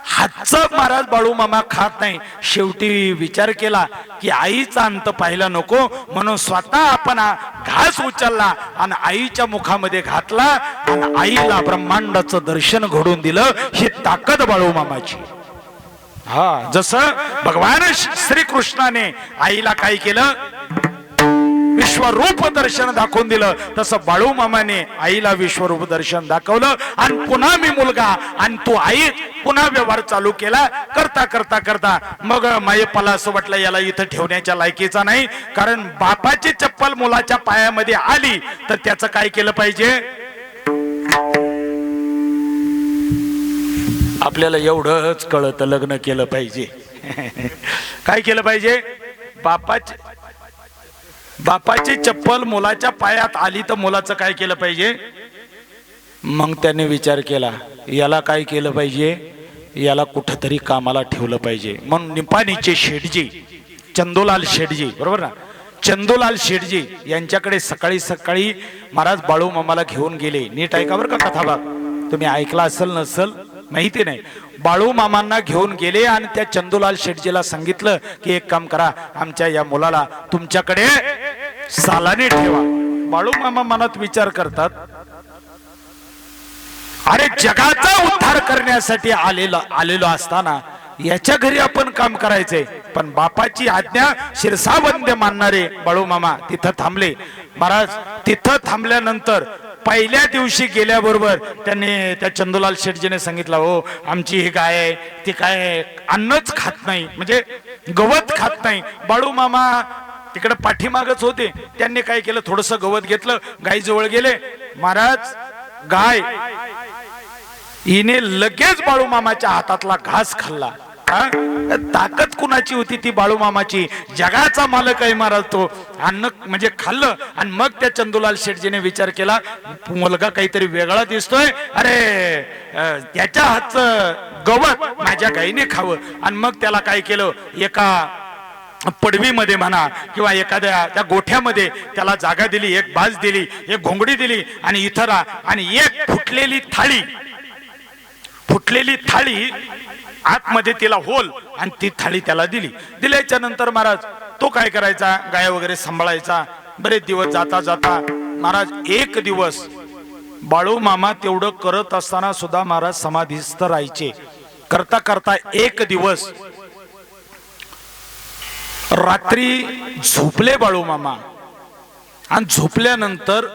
हातचं महाराज बाळू मामा खात नाही. शेवटी विचार केला की आईचा अंत पाहायला नको, म्हणून स्वतः आपण घास उचलला आणि आईच्या मुखामध्ये घातला आणि आईला ब्रह्मांडाचं दर्शन घडून दिलं. ही ताकद बाळू मामाची. हा, जसं भगवान श्रीकृष्णाने आईला काय केलं, विश्वरूप दर्शन दाखवून दिलं, तसं बाळू मामाने आईला विश्वरूप दर्शन दाखवलं. आणि पुन्हा मी मुलगा आणि तू आई, पुन्हा व्यवहार चालू केला. करता करता करता मग मायप्पाला असं वाटलं, याला इथं ठेवण्याच्या लायकीचा नाही. कारण बापाची चप्पल मुलाच्या पायामध्ये आली तर त्याचं काय केलं पाहिजे. आपल्याला एवढंच कळत, लग्न केलं पाहिजे. काय केलं पाहिजे? बापाची चप्पल मुलाच्या पायात आली तर मुलाचं काय केलं पाहिजे? मग त्याने विचार केला, याला काय केलं पाहिजे? याला कुठंतरी कामाला ठेवलं पाहिजे. म्हणून निपाणीचे शेठजी, चंदूलाल शेठजी, बरोबर ना, चंदूलाल शेठजी यांच्याकडे सकाळी सकाळी महाराज बाळू मामाला घेऊन गेले. नीट ऐका बरं का कथा भाग, तुम्ही ऐकला असेल नसल माहिती नाही. बाळू मामांना घेऊन गेले आणि त्या चंदूलाल शेठजीला सांगितलं की एक काम करा, आमच्या या मुलाला तुमच्याकडे सालाने ठेवा. बाळू मामा मनात विचार करतात, अरे जगाचा उद्धार करण्यासाठी आलेलो असताना याच्या घरी आपण काम करायचंय. पण बापाची आज्ञा शिरसावंद्य मानणारे बाळू मामा तिथं थांबले. महाराज तिथं थांबल्यानंतर पहिल्या दिवशी गेल्याबरोबर त्यांनी त्या चंदूलाल शेठजीने सांगितलं, हो आमची ही गाय आहे, ती काय अन्नच खात नाही, म्हणजे गवत खात नाही. बाळू मामा तिकडे पाठीमागच होते. त्यांनी काय केलं, थोडस गवत घेतलं, गाई जवळ गेले. महाराज गाय हिने लगेच बाळू मामाच्या हातातला घास खाल्ला. ताकद कुणाची होती? ती बाळू मामाची. जगाचा मालक आहे महाराज तो. अन्न म्हणजे खाल्लं. आणि मग त्या चंदूलाल शेठजीने विचार केला, मुलगा काहीतरी वेगळा दिसतोय, अरे त्याच्या हातचं गवत माझ्या गाईने खावं. आणि मग त्याला काय केलं, एका पडवीमध्ये म्हणा किंवा एखाद्या त्या गोठ्यामध्ये त्याला जागा दिली, एक बाज दिली, एक घोंगडी दिली आणि इथं राहा. आणि एक फुटलेली थाळी आतमध्ये तिला होल आणि ती थाळी त्याला दिली. दिल्याच्या नंतर महाराज तो काय करायचा, गाय वगैरे सांभाळायचा. बरेच दिवस जाता जाता महाराज एक दिवस बाळू मामा तेवढं करत असताना सुद्धा महाराज समाधीस्थ राहायचे. करता करता एक दिवस रात्री झोपले बाळू मामा. आणि झोपल्यानंतर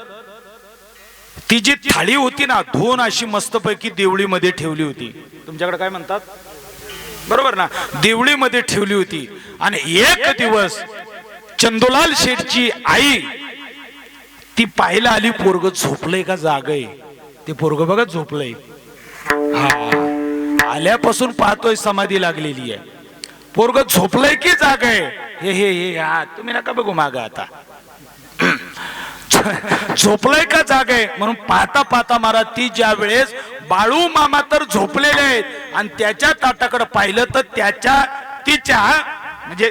ती जी थाळी होती ना, धुवून अशी मस्तपैकी देवळीमध्ये ठेवली होती. तुमच्याकडे काय म्हणतात, बरोबर ना, देवळीमध्ये ठेवली होती. आणि एक दिवस चंदूलाल शेठची आई ती पाहायला आली, पोरग झोपलंय का जागय. ते पोरग बघा झोपलंय. हा, आल्यापासून पाहतोय समाधी लागलेली आहे. पोरग झोपलंय की जागय, हे हे हे हा तुम्ही नका बघू माग. आता झोपलंय का जाग आहे म्हणून पाहता पाहता महाराज ती ज्या वेळेस बाळू मामा तर झोपलेले आहेत आणि त्याच्या ताटाकडे पाहिलं तर तिच्या म्हणजे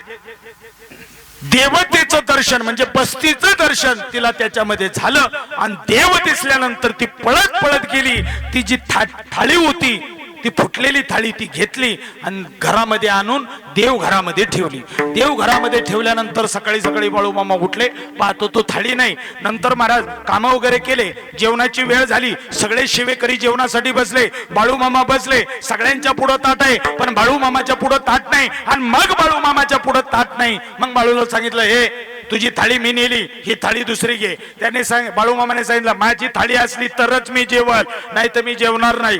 देवतेचं दर्शन, म्हणजे बस्तीचं दर्शन तिला त्याच्यामध्ये झालं. आणि देव दिसल्यानंतर ती पळत पळत गेली. ती जी थाळी होती, ती फुटलेली थाळी ती घेतली आणि घरामध्ये आणून देव घरामध्ये ठेवली. देव घरामध्ये ठेवल्यानंतर सकाळी सकाळी बाळू मामा उठले, पाहतो तो थाळी नाही. नंतर महाराज कामं वगैरे केले, जेवणाची वेळ झाली, सगळे शिवेकरी जेवणासाठी बसले. बाळू मामा बसले, सगळ्यांच्या पुढं ताट आहे पण बाळू मामाच्या पुढं ताट नाही. आणि मग बाळू मामाच्या पुढं ताट नाही. मग बाळूला सांगितलं, हे तुझी थाळी मी नेली, ही थाळी दुसरी घे. त्याने बाळू मामाने सांगितलं, माझी थाळी असली तरच मी जेवल, नाही तर मी जेवणार नाही.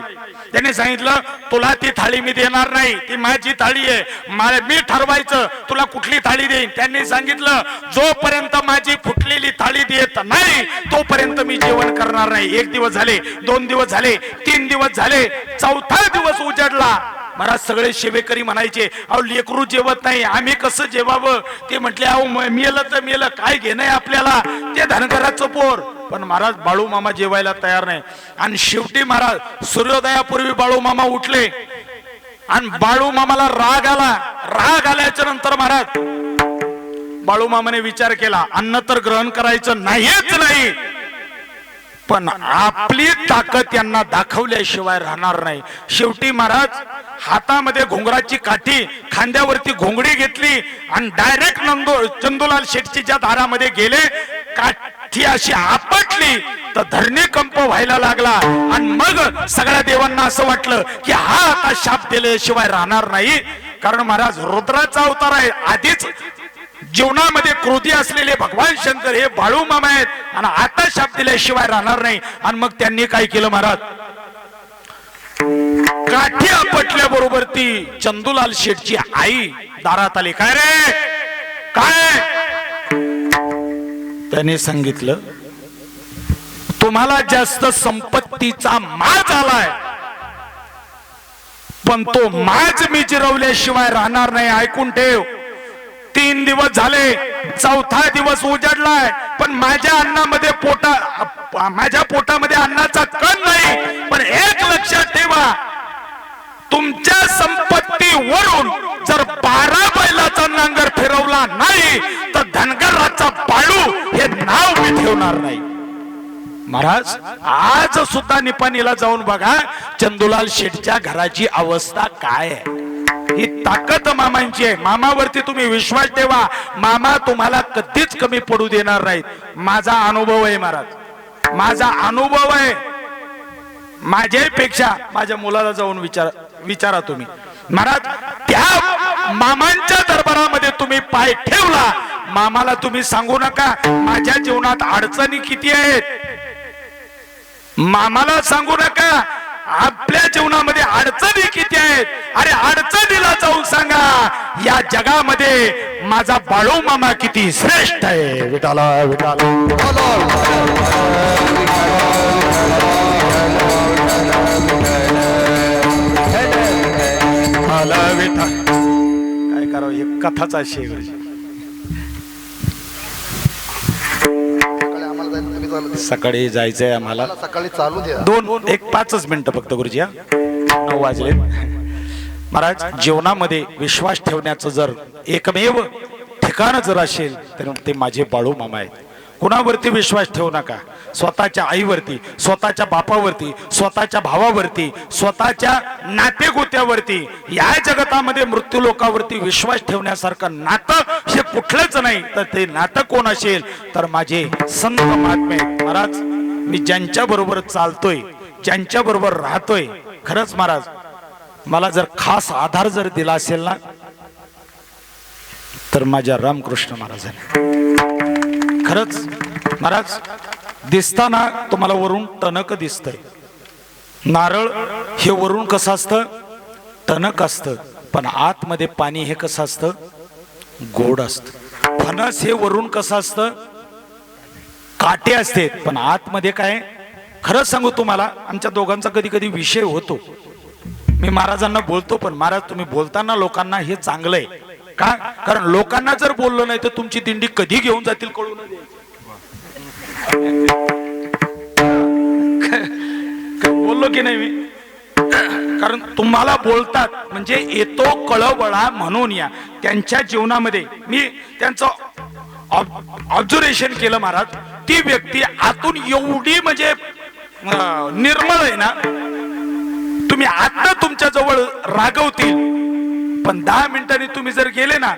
त्याने सांगितलं, तुला ती थाळी मी देणार नाही, ती माझी थाळी आहे, मी ठरवायचं तुला कुठली थाळी देईन. त्यांनी सांगितलं, जोपर्यंत माझी फुटलेली थाळी देत नाही तोपर्यंत मी जेवण करणार नाही. एक दिवस झाले, 2 दिवस झाले, 3 दिवस झाले, 4था दिवस उजाडला. महाराज सगळे शिवेकरी म्हणायचे, अहो लेकरू जेवत नाही, आम्ही कसं जेवावं. ते म्हटले, अहो मेलं तर मेलं, काय घेणं आहे आपल्याला, ते धनगराचं पोर. पण महाराज बाळू मामा जेवायला तयार नाही. आणि शेवटी महाराज सूर्योदयापूर्वी बाळू मामा उठले आणि बाळू मामाला राग आला. राग आल्याच्या नंतर महाराज बाळू मामाने विचार केला, अन्न तर ग्रहण करायचं नाहीच नाही, पण आपली ताकद यांना दाखवल्याशिवाय राहणार नाही. शेवटी महाराज हातामध्ये घोंगराची काठी, खांद्यावरती घोंगडी घेतली आणि डायरेक्ट चंदूलाल शेठच्या दारामध्ये गेले. काठी अशी आपटली तर धरणीकंप व्हायला लागला. आणि मग सगळ्या देवांना असं वाटलं की हा आता शाप दिल्याशिवाय राहणार नाही. कारण महाराज रुद्राचा अवतार आहे. आधीच जीवनामध्ये क्रोधी असलेले भगवान शंकर हे बाळू मामा आहेत आणि आता शाप दिल्याशिवाय राहणार नाही. आणि मग त्यांनी काय केलं महाराज, काठी आपटल्या बरोबर ती चंदूलाल शेठची आई दारात आली. काय रे काय? त्याने सांगितलं, तुम्हाला जास्त संपत्तीचा माज आलाय, पण तो माझ मी जिरवल्याशिवाय राहणार नाही. ऐकून ठेव. 3 दिवस झाले, 4था दिवस उजाडलाय, पण माझ्या अन्नामध्ये माझ्या पोटामध्ये अन्नाचा कण नाही. पण एक लक्षात ठेवा, तुमच्या संपत्तीवरून जर 12 बैलाचा नांगर फिरवला नाही तर धनगराचा बाळू हे नाव मी ठेवणार नाही. महाराज, आज सुद्धा निपाणीला जाऊन बघा चंदूलाल शेठच्या घराची अवस्था काय आहे. ही ताकद मामांची आहे. मामावरती तुम्ही विश्वास ठेवा. मामा तुम्हाला कधीच कमी पडू देणार नाहीत. माझा अनुभव आहे महाराज, माझा अनुभव आहे. माझ्यापेक्षा माझ्या मुलाला जाऊन विचारा तुम्ही. महाराज, त्या मामांच्या दरबारामध्ये तुम्ही पाय ठेवला, मामाला तुम्ही सांगू नका माझ्या जीवनात अडचणी किती आहेत. मामाला सांगू नका आपल्या जीवनामध्ये अडचणी किती आहेत. अरे अडचणीला जाऊन सांगा या जगामध्ये माझा बाळू मामा किती श्रेष्ठ आहे. विठाला विठाला काय करावं, एक कथाचा शेव. सकाळी जायचंय आम्हाला. सकाळी चालू द्या. 5 मिनिटं फक्त गुरुजी. 9 वाजले. महाराज, जीवनामध्ये विश्वास ठेवण्याचं जर एकमेव ठिकाण जर असेल तर ते माझे बाळू मामा आहेत. कुणावरती विश्वास ठेवू नका. स्वतःच्या आईवरती, स्वतःच्या बापावरती, स्वतःच्या भावावरती, स्वतःच्या नातेगोत्यावरती, या जगतामध्ये मृत्यू लोकावरती विश्वास ठेवण्यासारखं नातं हे कुठलंच नाही. तर ते नातं कोण असेल तर माझे संत महात्मे. महाराज, मी ज्यांच्या बरोबर चालतोय, ज्यांच्या बरोबर राहतोय, खरंच महाराज मला जर खास आधार जर दिला असेल ना तर माझ्या रामकृष्ण महाराजांनी. खरंच महाराज, दिसताना तुम्हाला वरून टणक दिसतंय. नारळ हे वरून कसं असतं, टणक असतं, पण आतमध्ये पाणी हे कसं असतं, गोड असतं. फणस हे वरून कसं असतं, काटे असते, पण आतमध्ये काय. खरंच सांगू तुम्हाला, आमच्या दोघांचा कधी कधी विषय होतो. मी महाराजांना बोलतो, पण महाराज तुम्ही बोलताना लोकांना हे चांगलं आहे का, कारण लोकांना जर बोललो नाही तर तुमची दिंडी कधी घेऊन जातील कळू न दे. बोललो की नाही मी, कारण तुम्हाला बोलतात म्हणजे येतो कळवळा म्हणून या. त्यांच्या जीवनामध्ये मी त्यांचं ऑब्झर्वेशन केलं महाराज. ती व्यक्ती आतून एवढी म्हणजे निर्मळ आहे ना, तुम्ही आता तुमच्या जवळ रागवतील, पण 10 मिनिटांनी तुम्ही जर गेले ना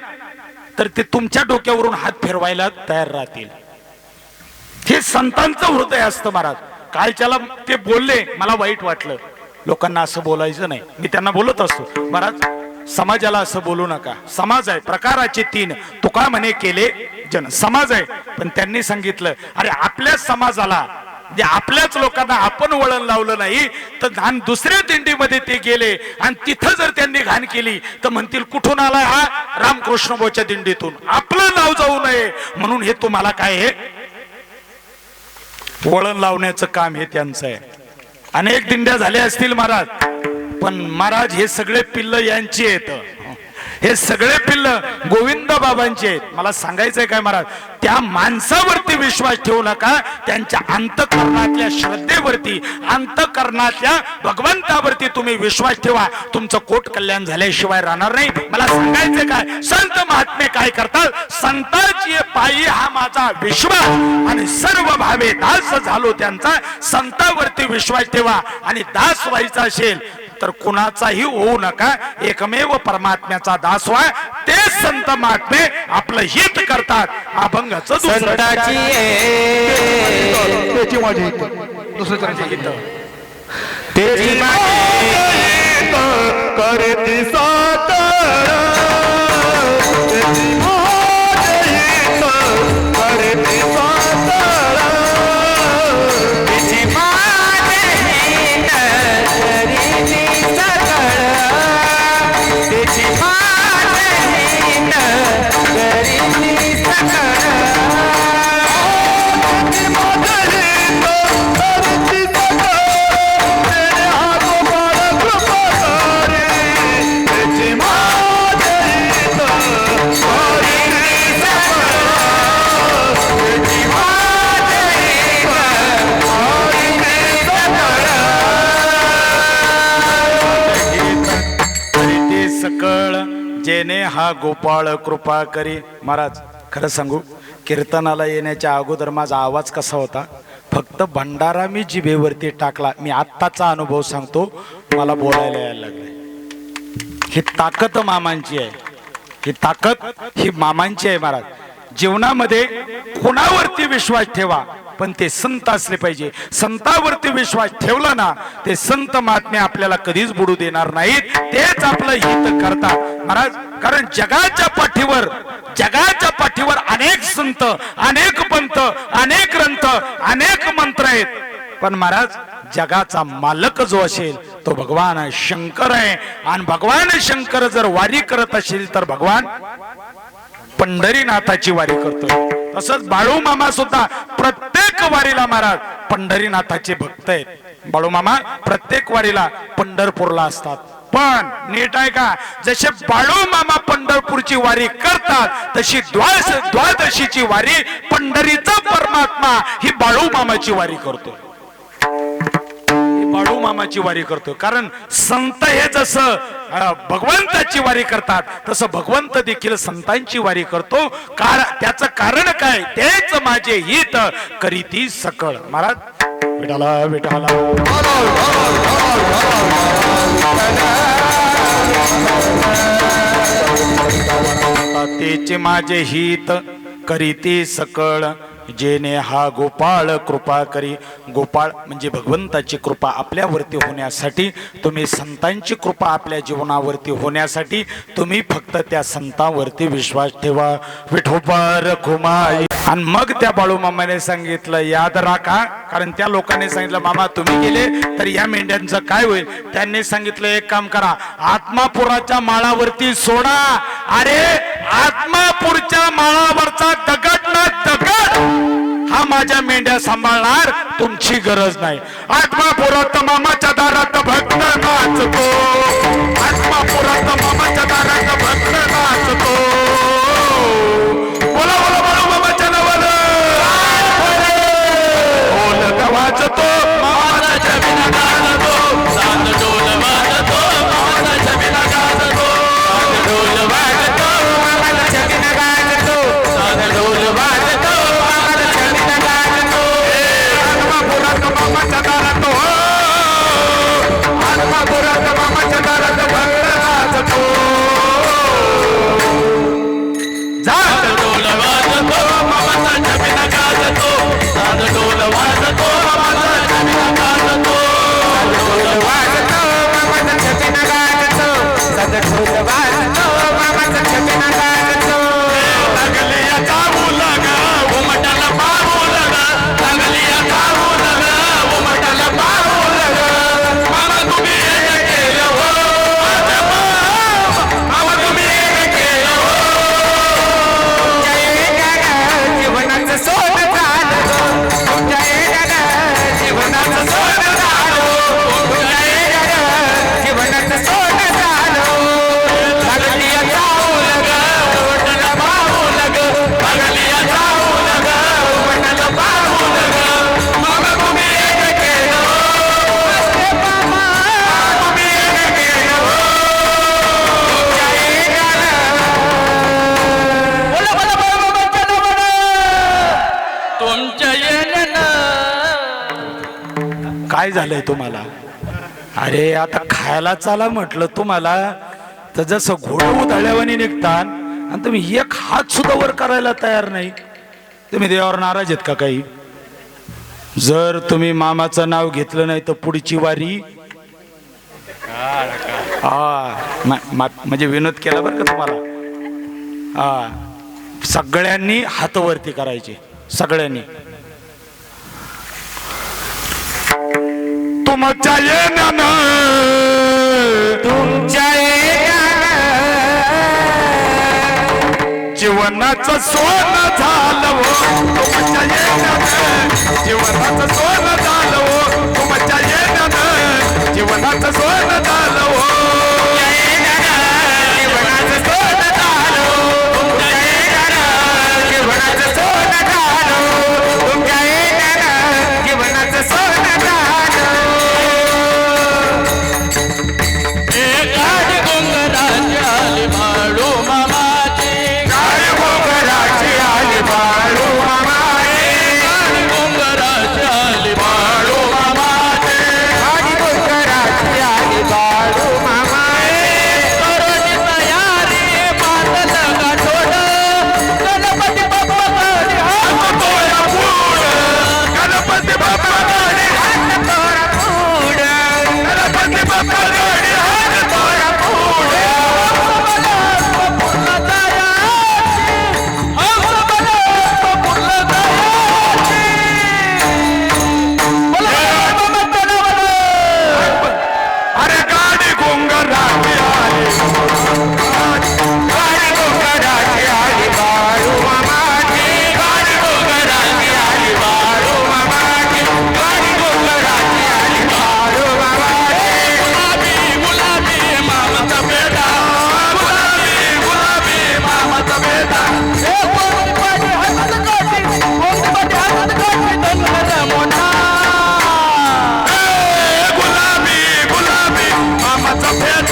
तर ते तुमच्या डोक्यावरून हात फिरवायला तयार राहतील. हे संतांचं हृदय असतं महाराज. कालच्याला ते बोलले, मला वाईट वाटलं. लोकांना असं बोलायचं नाही. मी त्यांना बोलत असतो, महाराज समाजाला असं बोलू नका. समाज आहे, प्रकाराचे 3. तुका म्हणे केले जन. समाज आहे, पण त्यांनी सांगितलं अरे आपल्या समाजाला, जे आपल्याच लोकांना आपण वळण लावलं नाही तर घाण दुसऱ्या दिंडीमध्ये ते गेले आणि तिथं जर त्यांनी घाण केली तर म्हणतील कुठून आलाय हा, रामकृष्ण बोच्या दिंडीतून. आपलं नाव जाऊ नये म्हणून हे तुम्हाला काय आहे, वळण लावण्याचं काम हे त्यांचं आहे. अनेक दिंड्या झाल्या असतील महाराज, पण महाराज हे सगळे पिल्ल यांची आहेत. हे सगळे पिल्ल गोविंद बाबांचे आहेत. मला सांगायचंय काय महाराज, त्या माणसावरती विश्वास ठेवू नका, त्यांच्या अंतःकरणातल्या श्रद्धेवरती, अंतःकरणातल्या भगवंतावरती तुम्ही विश्वास ठेवा. तुमचं कोट कल्याण झाल्याशिवाय राहणार नाही. मला सांगायचंय काय, संत महात्मे काय करतात, संतांची पायी हा माझा विश्वास आणि सर्व भावे दास झालो त्यांचा. संतांवरती विश्वास ठेवा आणि दास व्हायचा असेल तर कुणाचाही होऊ नका, एकमेव परमात्म्याचा दास व्हा. ते संत महात्मे आपलं हित करतात. अभंगाचं संताची त्याची माझी दुसऱ्याच्या हित तेरी करती सात जेने हा गोपाळ कृपा करी. महाराज खरं सांगू, कीर्तनाला येण्याच्या अगोदर माझा आवाज कसा होता, फक्त भंडारा मी जिभेवरती टाकला, मी आत्ताचा अनुभव सांगतो, मला बोलायला यायला लागले. ही ताकद मामांची आहे, ही ताकद ही मामांची आहे. महाराज जीवनामध्ये कोणावरती विश्वास ठेवा, पण ते संत असले पाहिजे. संतावरती विश्वास ठेवला ना, ते संत महात्मे आपल्याला कधीच बुडू देणार नाहीत, तेच आपलं हित करतात. महाराज कारण जगाच्या पाठीवर अनेक संत, अनेक पंथ, अनेक ग्रंथ, अनेक मंत्र आहेत, पण महाराज जगाचा मालक जो असेल तो भगवान शंकर आहे. आणि भगवान शंकर जर वारी करत असेल तर भगवान पंढरीनाथाची वारी करतोय. तसंच बाळू मामा सुद्धा प्रत्येक वारीला महाराज पंढरीनाथाचे भक्त आहेत. बाळू मामा प्रत्येक वारीला पंढरपूरला असतात. पण नीट आहे का, जसे बाळू मामा पंढरपूरची वारी करतात तशी द्वादशीची वारी पंढरीचा परमात्मा ही बाळू मामाची वारी करतो. बाळू मामाची वारी करतो. कारण संत हे जसं भगवंताची वारी करतात तसं भगवंत देखील संतांची वारी करतो. त्याचं कारण काय, तेच माझे हित करीती सकळ. महाराज विठाला विठाला तेचे माझे हित करीती सकळ, जेने हा गोपाळ कृपा करी. गोपाळ म्हणजे भगवंताची कृपा आपल्यावरती होण्यासाठी, तुम्ही संतांची कृपा आपल्या जीवनावरती होण्यासाठी तुम्ही फक्त त्या संतांवरती विश्वास ठेवा. विठोबा खुमाई. आणि मग त्या बाळू मामाने सांगितलं याद राखा, कारण त्या लोकांनी सांगितलं मामा तुम्ही गेले तर या मेंढ्यांचं काय होईल. त्यांनी सांगितलं एक काम करा, आत्मापुराच्या माळावरती सोडा. अरे आत्मापूरच्या माळावरचा दगड ना दगड हा माझ्या मेंढ्या सांभाळणार, तुमची गरज नाही. आत्मापुरात मामाच्या दारात भक्त नाचतो, आत्मापुरात मामाच्या दारात भक्त नाचतो. बोला बोला बोला मामाच्या नावानं ढोल वाजतो, मामाचा जमीन गाजतो, सात ढोल वाजतो, मामाचा जमीन गाजतो, सात ढोल वाजतो, मामाचा जमीन गाजतो, सात ढोल वाजतो, मामाचा जमीन गाजतो. आत्मापुरात मामाच्या दारात हो, आत्मापुरात मामाच्या दारात भक्त नाचतो. सात ढोल वाजतो, मामाचा जमीन गाजतो, सात ढोल वाजतो, मामाचा जमीन गाजतो, सात ढोल वाजतो, मामाचा जमीन गाजतो, सात ढोल वाजतो, मामाचा जमीन गाजतो. लागली जाऊ लागा उमटाला पाहू लागा, लागली जाऊ लागा उमटाला पाहू लागा. मामा तुम्ही एक केलं हो, मामा तुम्ही एक केलं हो. जीवनाचं सोन झालं, जीवनाचं सोन झालं, जीवनाचं सोन झालं. लागली जाऊ लगा उमटाला पाहू लगा, लागली जाऊ लगा उमटाला पाहू लगा. मामा तुम्ही एक केलं हो, मामा तुम्ही एक केलं हो. बोला बोला बोला चला बोला तुमच्या येण्यानं. काय झालंय तुम्हाला? अरे आता खायला चला म्हटलं तुम्हाला तर जसं घोडं उधळल्यावानी निघतात आणि तुम्ही एक हात सुद्धा वर करायला तयार नाही. तुम्ही देवावर नाराज आहेत का काही? जर तुम्ही मामाचं नाव घेतलं नाही तर पुढची वारी म्हणजे विनोद केला बरं का तुम्हाला. सगळ्यांनी हात वरती करायचे, सगळ्यांनी. तुमच्या येण्यानं, तुमच्या येण्यानं जीवनाचं सोनं झालं हो, तुमच्या येण्यानं जीवनाचं सोनं झालं हो, तुमच्या येण्यानं जीवनाचं सोनं झालं हो. जीवनाचं सोनं झालं हो, तुमच्या येण्यानं जीवनाचं सोनं झालं हो, तुमच्या येण्यानं जीवनाचं सोनं झालं. एकाच डोंगराच्या आली माळू अरे गाडी गोंगराची आली गाडी गोंगराची आली बाळू मामाची गाडी गोंगराची आली बाळू मामाची गाडी गोंगराची आली बाळू मामाची गुलाबी गुलाबी मामाचा बेटा गुलाबी गुलाबी मामाचा बेटा गुलाबी गुलाबी मामाचा फेटा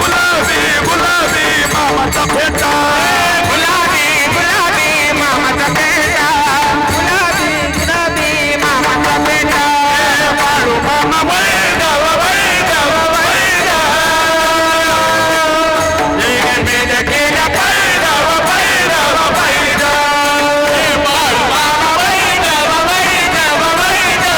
गुलाबी गुलाबी मामाचा फेटा गुलाबी गुलाबी मामाचा फेटा गुलाबी गुलाबी मामाचा फेटा बाळू मामा वैदा वैदा वैदा मेरे केला पैदा पैदा पैदा बाळू मामा वैदा वैदा वैदा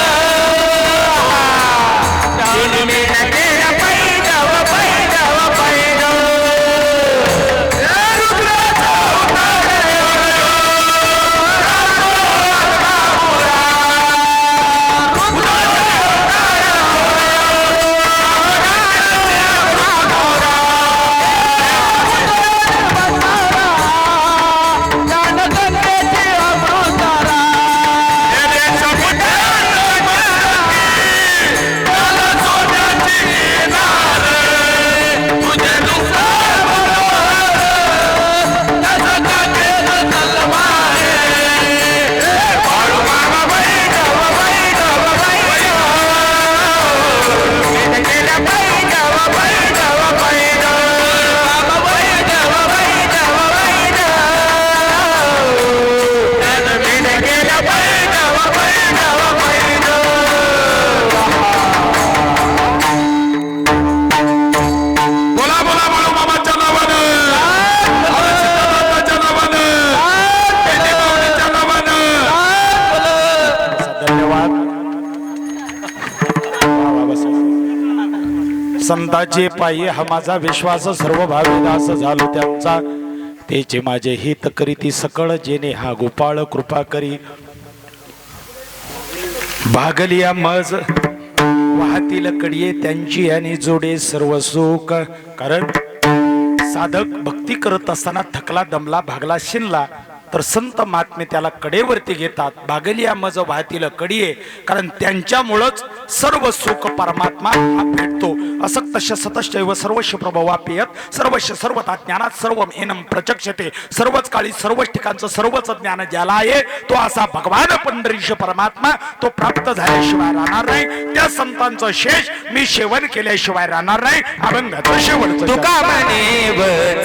संताचे पायी हा माझा विश्वास सर्व भावी दास झालो त्यांचा तेचे माझे हित करीती सकळ जेने हा गोपाळ कृपा करी भागलिया मज वाहतील कडिये त्यांची आणि जोडे सर्व सुख कारण साधक भक्ती करत असताना थकला दमला भागला शिनला तर संत महात्मे त्याला कडेवरती घेतात भागलिया मज वाहतील कडिये कारण त्यांच्यामुळंच सर्व सुख परमात्मा हा भेटतो असक्तश्य सतश्चैव सर्वस्य प्रभवाप्येत सर्वस्य सर्वथा ज्ञानात सर्व एनम प्रचक्षते सर्वच काळी सर्वच ठिकाणचं सर्वच ज्ञान ज्याला आहे तो असा भगवान पंढरीश परमात्मा तो प्राप्त झाल्याशिवाय राहणार नाही त्या संतांचं शेष मी सेवन केल्याशिवाय राहणार नाही अभंगाचं शेवटचं तुका म्हणे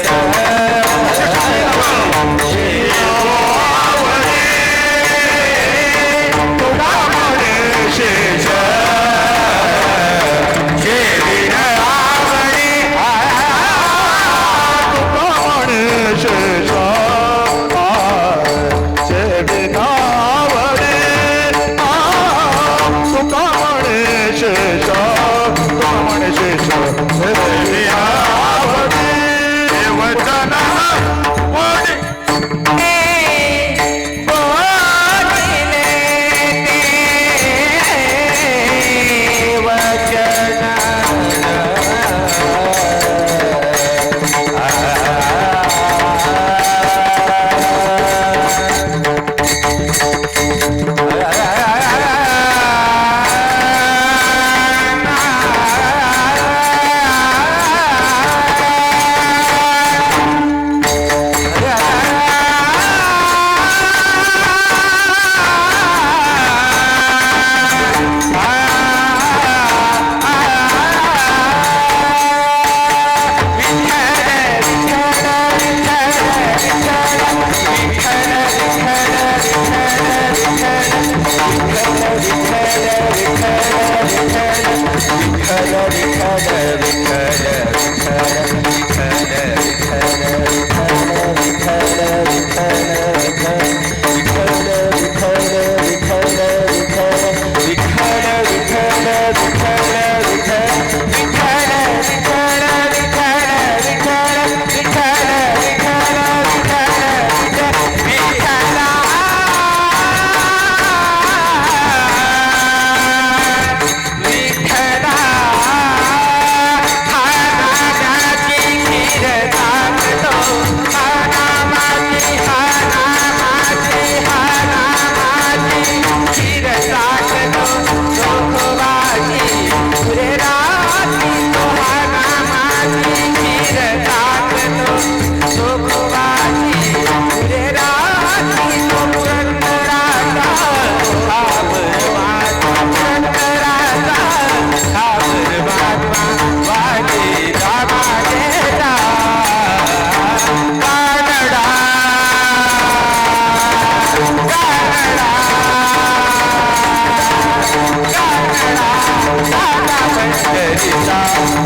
पंढरीचा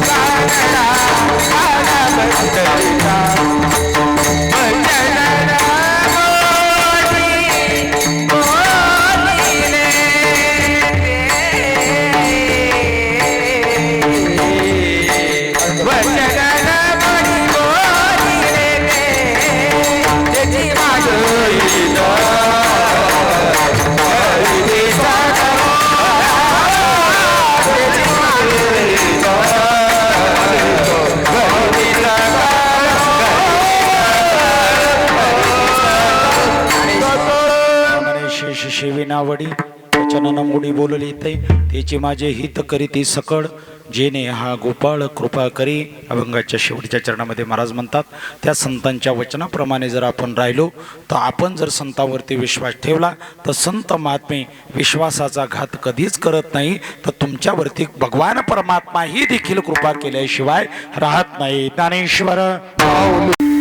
कानडा आला पंढरीचा भजनला बोलिले भजनला बोलिले त्याची मागीला शिविनावडी वचन मुडी बोलली ते त्याची माझे हित करीती सकळ जेने हा गोपाळ कृपा करी. अभंगाच्या शेवटच्या चरणामध्ये महाराज म्हणतात त्या संतांच्या वचनाप्रमाणे जर आपण राहिलो तर आपण जर संतांवरती विश्वास ठेवला तर संत महात्मे विश्वासाचा घात कधीच करत नाही. तर तुमच्यावरती भगवान परमात्मा ही देखील कृपा केल्याशिवाय राहत नाही. ज्ञानेश्वर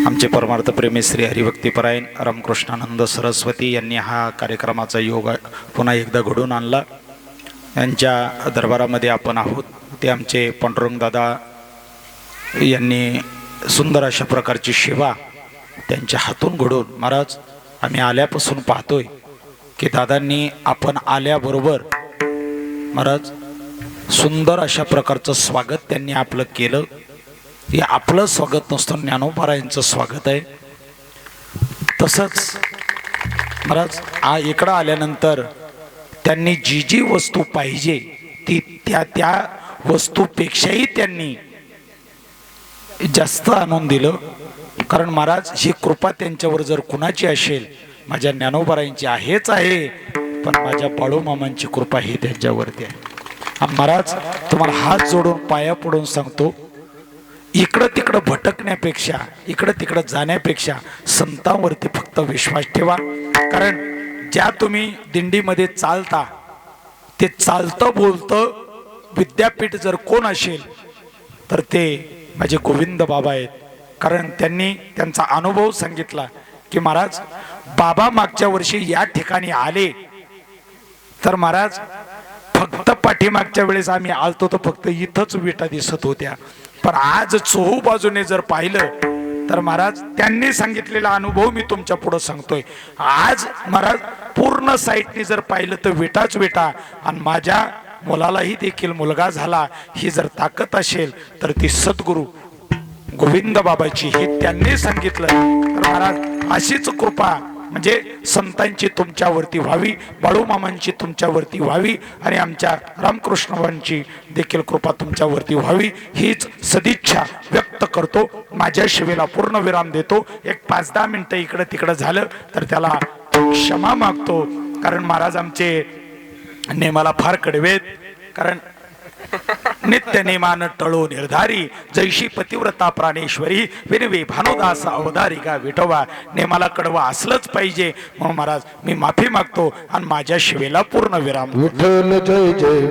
आमचे परमार्थ प्रेमी श्री हरिभक्तीपरायण रामकृष्णानंद सरस्वती यांनी हा कार्यक्रमाचा योग पुन्हा एकदा घडून आणला. यांच्या दरबारामध्ये आपण आहोत. ते आमचे पांडुरंग दादा यांनी सुंदर अशा प्रकारची सेवा त्यांच्या हातून घडून महाराज आम्ही आल्यापासून पाहतोय की दादांनी आपण आल्याबरोबर महाराज सुंदर अशा प्रकारचं स्वागत त्यांनी आपलं केलं. हे आपलं स्वागत नसतं ज्ञानोबारायांचं स्वागत आहे. तसंच महाराज इकडं आल्यानंतर त्यांनी जी जी वस्तू पाहिजे ती त्या वस्तूपेक्षाही त्यांनी जास्त आणून दिलं. कारण महाराज ही कृपा त्यांच्यावर जर कुणाची असेल माझ्या ज्ञानोबारायांची आहेच आहे, पण माझ्या बाळूमामांची कृपा ही त्यांच्यावरती आहे. महाराज तुम्हाला हात जोडून पाया पडून सांगतो इकडं तिकडं भटकण्यापेक्षा इकडं तिकडं जाण्यापेक्षा संतांवरती फक्त विश्वास ठेवा. कारण ज्या तुम्ही दिंडीमध्ये चालता ते चालतं बोलतं विद्यापीठ जर कोण असेल तर ते माझे गोविंद बाबा आहेत. कारण त्यांनी त्यांचा अनुभव सांगितला की महाराज बाबा मागच्या वर्षी या ठिकाणी आले तर महाराज फक्त पाठीमागच्या वेळेस आम्ही आलतो तर फक्त इथंच विटा दिसत होत्या, पण आज चोहू बाजूने जर पाहिलं तर महाराज त्यांनी सांगितलेला अनुभव मी तुमच्या पुढे सांगतोय. आज महाराज पूर्ण साईटने जर पाहिलं तर विटाच विटा. आणि माझ्या मुलालाही देखील मुलगा झाला. ही जर ताकद असेल तर ती सद्गुरू गोविंद बाबाची हे त्यांनी सांगितलं. तर महाराज अशीच कृपा म्हणजे संतांची तुमच्यावरती व्हावी, बाळूमामांची तुमच्यावरती व्हावी आणि आमच्या रामकृष्णांची देखील कृपा तुमच्यावरती व्हावी हीच सदिच्छा व्यक्त करतो. माझ्या सेवेला पूर्ण विराम देतो. एक 5-10 मिनिटं इकडं तिकडं झालं तर त्याला क्षमा मागतो. कारण महाराज आमचे नेमाला फार कडवेत. कारण नित्य नेमान टळो निर्धारी जैशी पतिव्रता प्राणेश्वरी विनवे भानुदास अवधारिका विठोबा. नेमाला कडवा असलंच पाहिजे म्हणून महाराज मी माफी मागतो आणि माझ्या सेवेला पूर्ण विराम. विठ्ठल जय जय.